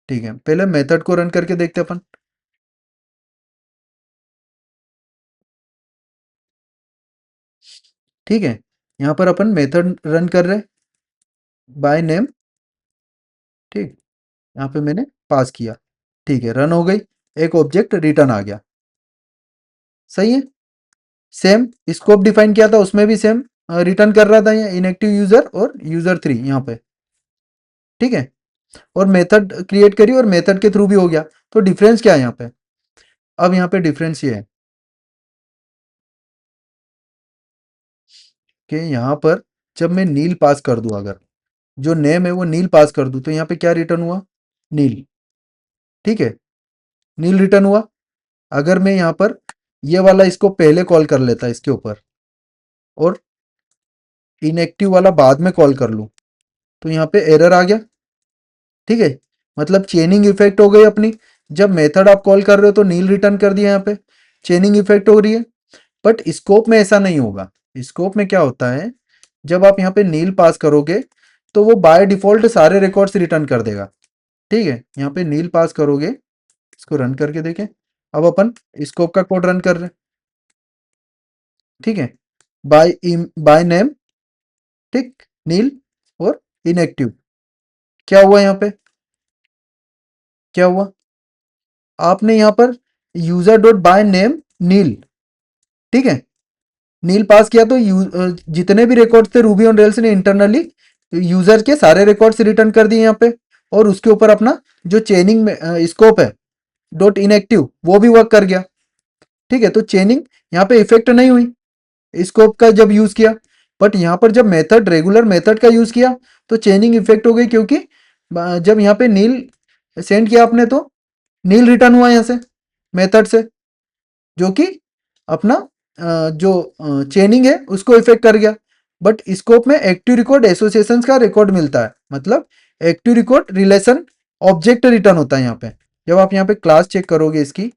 ठीक है, पहले मेथड को रन करके देखते अपन। ठीक है, यहाँ पर अपन मेथड रन कर रहे बाय नेम। ठीक, यहाँ पे मैंने पास किया, ठीक है, रन हो गई, एक ऑब्जेक्ट रिटर्न आ गया। सही है, सेम स्कोप डिफाइन किया था उसमें भी सेम रिटर्न कर रहा था ये इनएक्टिव यूजर और यूजर 3 यहाँ पे। ठीक है, और मेथड क्रिएट करी और मेथड के थ्रू भी हो गया। तो डिफरेंस क्या है यहाँ पे, अब यहाँ पे डिफरेंस ये है कि यहाँ पर जब मैं नील पास कर दूं, अगर जो नेम है वो नील पास कर दूं, तो यहाँ पे क्या रिटर्न हुआ, नील। ठीक है, नील रिटर्न हुआ। अगर मैं यहाँ पर ये वाला इसको पहले कॉल कर लेता इसके ऊपर, और इनएक्टिव वाला बाद में कॉल कर लूँ, तो यहाँ पे एरर आ गया। ठीक है, मतलब चेनिंग इफेक्ट हो गई अपनी। जब मेथड आप कॉल कर रहे हो तो नील रिटर्न कर दिया, यहाँ पे चेनिंग इफेक्ट हो रही है। बट स्कोप में ऐसा नहीं होगा। स्कोप में क्या होता है, जब आप यहाँ पे नील पास करोगे तो वो बाय डिफॉल्ट सारे रिकॉर्ड्स रिटर्न कर देगा। ठीक है, यहाँ पे नील पास करोगे, इसको रन करके देखें। अब अपन स्कोप का कोड रन कर रहे हैं। ठीक है, बाय नेम, ठीक, नील और इनएक्टिव। क्या हुआ यहाँ पे, क्या हुआ, आपने यहाँ पर यूजर डॉट बाय नेम नील, ठीक है, नील पास किया तो जितने भी रिकॉर्ड्स थे रूबी ऑन रेल्स ने इंटरनली यूजर के सारे रिकॉर्ड्स रिटर्न कर दिए यहाँ पे। और उसके ऊपर अपना जो चेनिंग में स्कोप है डॉट इनएक्टिव वो भी वर्क कर गया। ठीक है, तो चेनिंग यहाँ पे इफेक्ट नहीं हुई स्कोप का जब यूज किया। बट यहाँ पर जब मेथड रेगुलर मेथड का यूज किया तो चेनिंग इफेक्ट हो गई, क्योंकि जब यहाँ पे नील सेंड किया आपने तो नील रिटर्न हुआ यहाँ से मेथड से, जो कि अपना जो चेनिंग है उसको इफेक्ट कर गया। बट स्कोप में एक्टिव रिकॉर्ड एसोसिएशन का रिकॉर्ड मिलता है, मतलब active record relation object return होता है यहाँ पे। जब आप यहाँ पे क्लास चेक करोगे इसकी,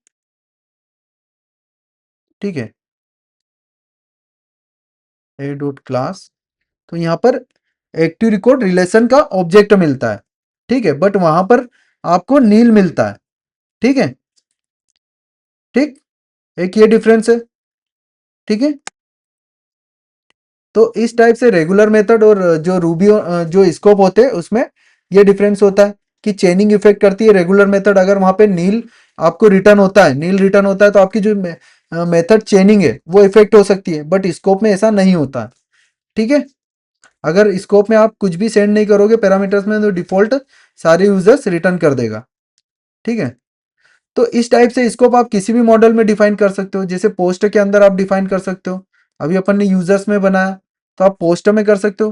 ठीक है, ए डॉट क्लास, तो यहाँ पर एक्टिव रिकॉर्ड रिलेशन का ऑब्जेक्ट मिलता है। ठीक है, बट वहां पर आपको नील मिलता है। ठीक है, ठीक, एक ये डिफरेंस है। ठीक है, तो इस टाइप से रेगुलर मेथड और जो रूबी जो स्कोप होते हैं उसमें ये डिफरेंस होता है कि चेनिंग इफेक्ट करती है रेगुलर मेथड। अगर वहां पे नील आपको रिटर्न होता है, नील रिटर्न होता है तो आपकी जो मेथड चेनिंग है वो इफेक्ट हो सकती है, बट स्कोप में ऐसा नहीं होता। ठीक है, अगर स्कोप में आप कुछ भी सेंड नहीं करोगे पैरामीटर्स में तो डिफॉल्ट सारे यूजर्स रिटर्न कर देगा। ठीक है, तो इस टाइप से स्कोप आप किसी भी मॉडल में डिफाइन कर सकते हो, जैसे पोस्ट के अंदर आप डिफाइन कर सकते हो। अभी अपन ने यूजर्स में बनाया तो आप पोस्ट में कर सकते हो।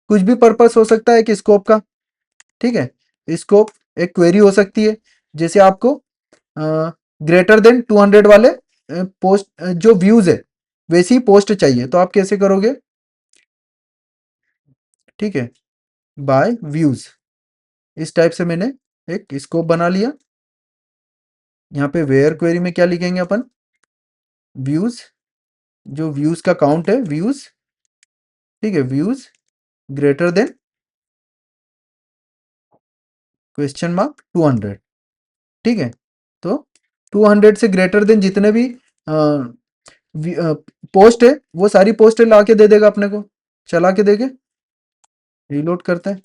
कुछ भी पर्पस हो सकता है कि स्कोप का। ठीक है, स्कोप एक क्वेरी हो सकती है, जैसे आपको ग्रेटर देन 200 वाले पोस्ट जो व्यूज है वैसी ही पोस्ट चाहिए, तो आप कैसे करोगे। ठीक है, बाय व्यूज, इस टाइप से मैंने एक स्कोप बना लिया। यहाँ पे वेयर क्वेरी में क्या लिखेंगे अपन, व्यूज, जो व्यूज का काउंट है व्यूज, ठीक है, views greater than question mark 200। ठीक है, तो 200 से ग्रेटर देन जितने भी पोस्ट है वो सारी पोस्ट ला के दे देगा अपने को। चला के देगे, रीलोड करते हैं।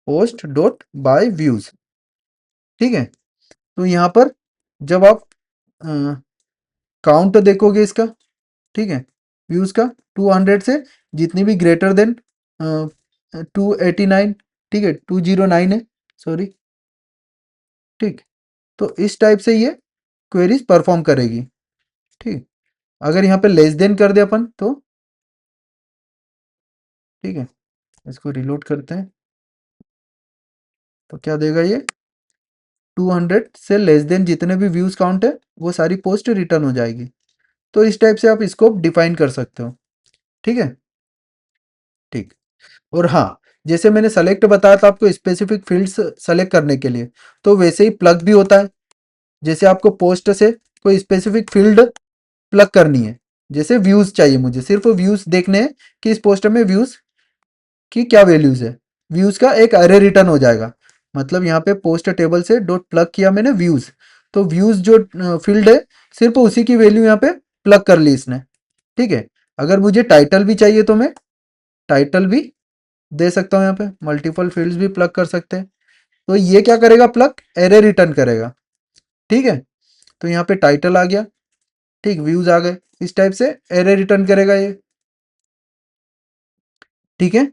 पोस्ट डॉट बाय व्यूज, ठीक है, तो यहाँ पर जब आप काउंट देखोगे इसका, ठीक है, व्यूज का 200 से जितनी भी ग्रेटर देन 289, ठीक है, 209 है, सॉरी। ठीक, तो इस टाइप से ये क्वेरीज परफॉर्म करेगी। ठीक, अगर यहाँ पे लेस देन कर दे अपन तो, ठीक है, इसको रिलोड करते हैं तो क्या देगा ये, 200 से लेस देन जितने भी व्यूज काउंट है वो सारी पोस्ट रिटर्न हो जाएगी। तो इस टाइप से आप इसको डिफाइन कर सकते हो। ठीक है, ठीक, और हाँ, जैसे मैंने सेलेक्ट बताया था आपको स्पेसिफिक फील्ड्स सेलेक्ट करने के लिए, तो वैसे ही प्लग भी होता है। जैसे आपको पोस्ट से कोई स्पेसिफिक फील्ड प्लग करनी है, जैसे व्यूज चाहिए मुझे, सिर्फ व्यूज देखने हैं कि इस पोस्ट में व्यूज की क्या वैल्यूज है, व्यूज का एक अरे रिटर्न हो जाएगा। मतलब यहाँ पे पोस्ट टेबल से डॉट प्लग किया मैंने व्यूज, तो व्यूज जो फील्ड है सिर्फ उसी की वैल्यू यहाँ पे प्लग कर ली इसने। ठीक है, अगर मुझे टाइटल भी चाहिए तो मैं टाइटल भी दे सकता हूँ, यहाँ पे मल्टीपल फील्ड्स भी प्लग कर सकते हैं। तो ये क्या करेगा, प्लग एरे रिटर्न करेगा। ठीक है, तो यहाँ पे टाइटल आ गया, ठीक, व्यूज आ गए, इस टाइप से एरे रिटर्न करेगा ये। ठीक है,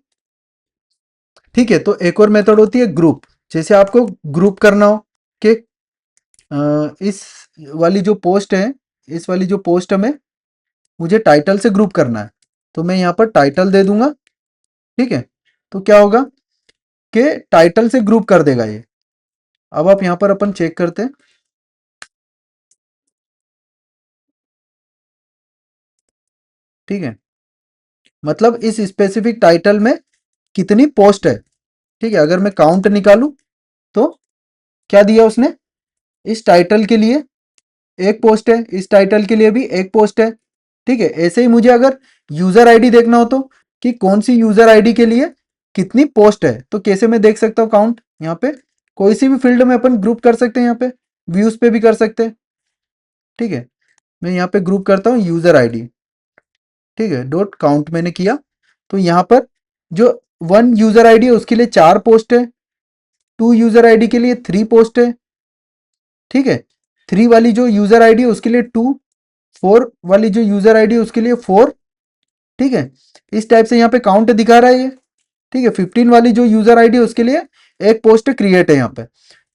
ठीक है, तो एक और मेथड होती है ग्रुप। जैसे आपको ग्रुप करना हो कि इस वाली जो पोस्ट है, इस वाली जो पोस्ट में मुझे टाइटल से ग्रुप करना है, तो मैं यहाँ पर टाइटल दे दूंगा। ठीक है, तो क्या होगा कि टाइटल से ग्रुप कर देगा ये। अब आप यहाँ पर अपन चेक करते हैं। ठीक है, मतलब इस स्पेसिफिक टाइटल में कितनी पोस्ट है ठीक है, अगर मैं काउंट निकालूं तो क्या दिया उसने, इस टाइटल के लिए एक पोस्ट है, इस टाइटल के लिए भी एक पोस्ट है। ठीक है, ऐसे ही मुझे अगर यूजर आईडी देखना हो तो कि कौन सी यूजर आईडी के लिए कितनी पोस्ट है, तो कैसे मैं देख सकता हूँ काउंट, यहाँ पे कोई सी भी फील्ड में अपन ग्रुप कर सकते हैं, यहाँ पे व्यूज पे भी कर सकते हैं। ठीक है, मैं यहाँ पे ग्रुप करता हूँ यूजर आईडी। ठीक है, डॉट काउंट मैंने किया, तो यहाँ पर जो वन यूजर आईडी है उसके लिए 4 पोस्ट है, टू यूजर आईडी के लिए 3 पोस्ट है। ठीक है, 3 वाली जो यूजर आईडी है उसके लिए 2, 4 वाली जो यूजर आईडी है उसके लिए 4। ठीक है, इस टाइप से यहाँ पे काउंट दिखा रहा है ये। ठीक है, 15 वाली जो यूजर आईडी है उसके लिए एक पोस्ट क्रिएट है यहाँ पे।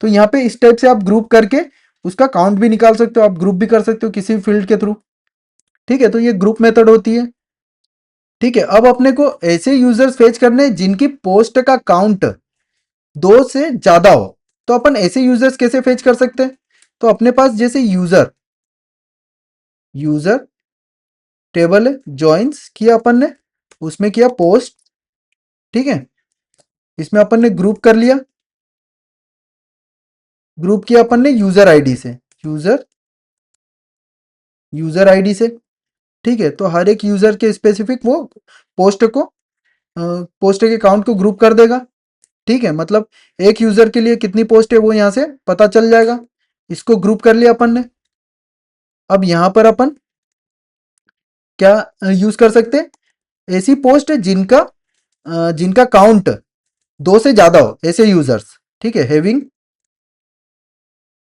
तो यहाँ पे इस टाइप से आप ग्रुप करके उसका काउंट भी निकाल सकते हो, आप ग्रुप भी कर सकते हो किसी फील्ड के थ्रू। ठीक है, तो ये ग्रुप मेथड होती है। ठीक है, अब अपने को ऐसे यूजर्स फेच करने हैं जिनकी पोस्ट का काउंट 2 से ज्यादा हो। तो अपन ऐसे यूजर्स कैसे फेच कर सकते हैं, तो अपने पास जैसे यूजर यूजर टेबल है, ज्वाइंस किया अपन ने, उसमें किया पोस्ट। ठीक है, इसमें अपन ने ग्रुप कर लिया, ग्रुप किया अपन ने यूजर आईडी से, यूजर यूजर आईडी से। ठीक है, तो हर एक यूजर के स्पेसिफिक वो पोस्ट को पोस्ट के काउंट को ग्रुप कर देगा। ठीक है, मतलब एक यूजर के लिए कितनी पोस्ट है वो यहां से पता चल जाएगा। इसको ग्रुप कर लिया अपन ने। अब यहां पर अपन क्या यूज कर सकते हैं, ऐसी पोस्ट जिनका काउंट 2 से ज्यादा हो, ऐसे यूजर्स। ठीक है,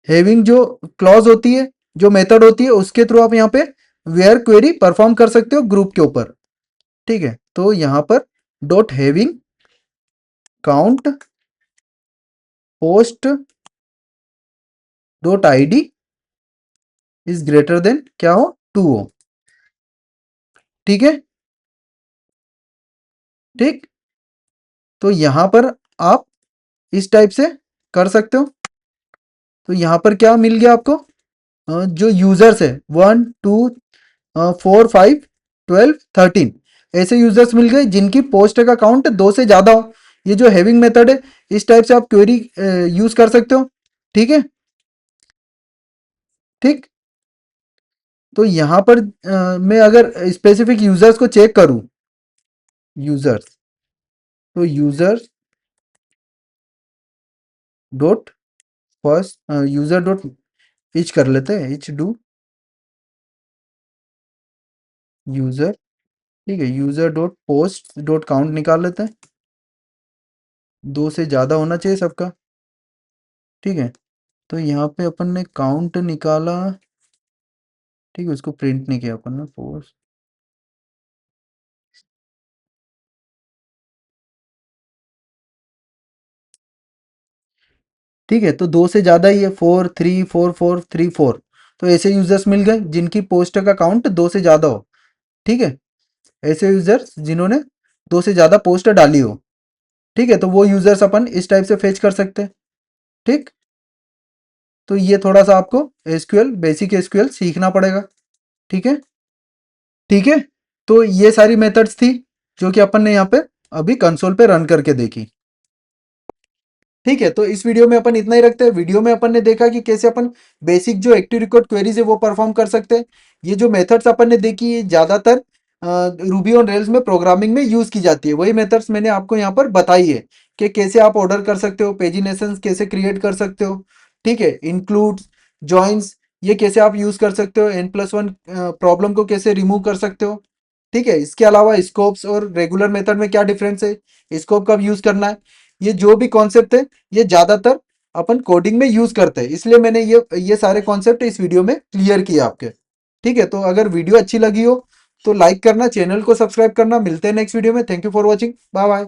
हैविंग जो क्लॉज होती है, जो मेथड होती है, उसके थ्रू आप यहाँ पे वेयर क्वेरी परफॉर्म कर सकते हो ग्रुप के ऊपर। ठीक है, तो यहाँ पर dot having count post dot ID is greater than क्या हो, 2 हो। ठीक है, ठीक, तो यहां पर आप इस टाइप से कर सकते हो। तो यहां पर क्या मिल गया आपको, जो यूजर्स है 1 2 4 5 12 13 ऐसे यूजर्स मिल गए जिनकी पोस्ट का काउंट 2 से ज्यादा हो। ये जो हैविंग मेथड है, इस टाइप से आप क्वेरी यूज कर सकते हो। ठीक है, ठीक, तो यहां पर मैं अगर स्पेसिफिक यूजर्स को चेक करूं, यूजर्स, तो user dot first user dot etch कर लेते हैं, इच डू यूजर। ठीक है, user dot post dot count निकाल लेते हैं, 2 से ज़्यादा होना चाहिए सबका। ठीक है, तो यहाँ पे अपन ने काउंट निकाला। ठीक है, उसको प्रिंट नहीं किया अपन ने, पोस्ट। ठीक है, तो 2 से ज़्यादा ही है, 4 3 4 4 3 4। तो ऐसे यूजर्स मिल गए जिनकी पोस्ट का काउंट 2 से ज़्यादा हो। ठीक है, ऐसे यूजर्स जिन्होंने 2 से ज़्यादा पोस्ट डाली हो। ठीक है, तो वो यूजर्स अपन इस टाइप से फेच कर सकते हैं। ठीक, तो ये थोड़ा सा आपको एसक्यूएल, बेसिक एसक्यूएल सीखना पड़ेगा। ठीक है, ठीक है, तो ये सारी मेथड्स थी जो कि अपन ने यहाँ पे अभी कंसोल पे रन करके देखी। ठीक है, तो इस वीडियो में अपन इतना ही रखते हैं। वीडियो में अपन ने देखा कि कैसे अपन बेसिक जो एक्टिव रिकॉर्ड क्वेरीज है वो परफॉर्म कर सकते हैं। ये जो मेथड्स अपन ने देखी है ज्यादातर रूबी ऑन रेल्स में प्रोग्रामिंग में यूज की जाती है। वही मेथड्स मैंने आपको यहाँ पर बताई है कि कैसे आप ऑर्डर कर सकते हो, पेजिनेशंस कैसे क्रिएट कर सकते हो। ठीक है, इंक्लूड्स, जॉइंस, ये कैसे आप यूज कर सकते हो, N+1 प्रॉब्लम को कैसे रिमूव कर सकते हो। ठीक है, इसके अलावा स्कोप्स और रेगुलर मेथड में क्या डिफरेंस है, स्कोप कब यूज करना है, ये जो भी कॉन्सेप्ट है ये ज्यादातर अपन कोडिंग में यूज करते हैं, इसलिए मैंने ये सारे कॉन्सेप्ट इस वीडियो में क्लियर किया आपके। ठीक है, तो अगर वीडियो अच्छी लगी हो तो लाइक करना, चैनल को सब्सक्राइब करना। मिलते हैं नेक्स्ट वीडियो में। Thank you for watching, bye bye.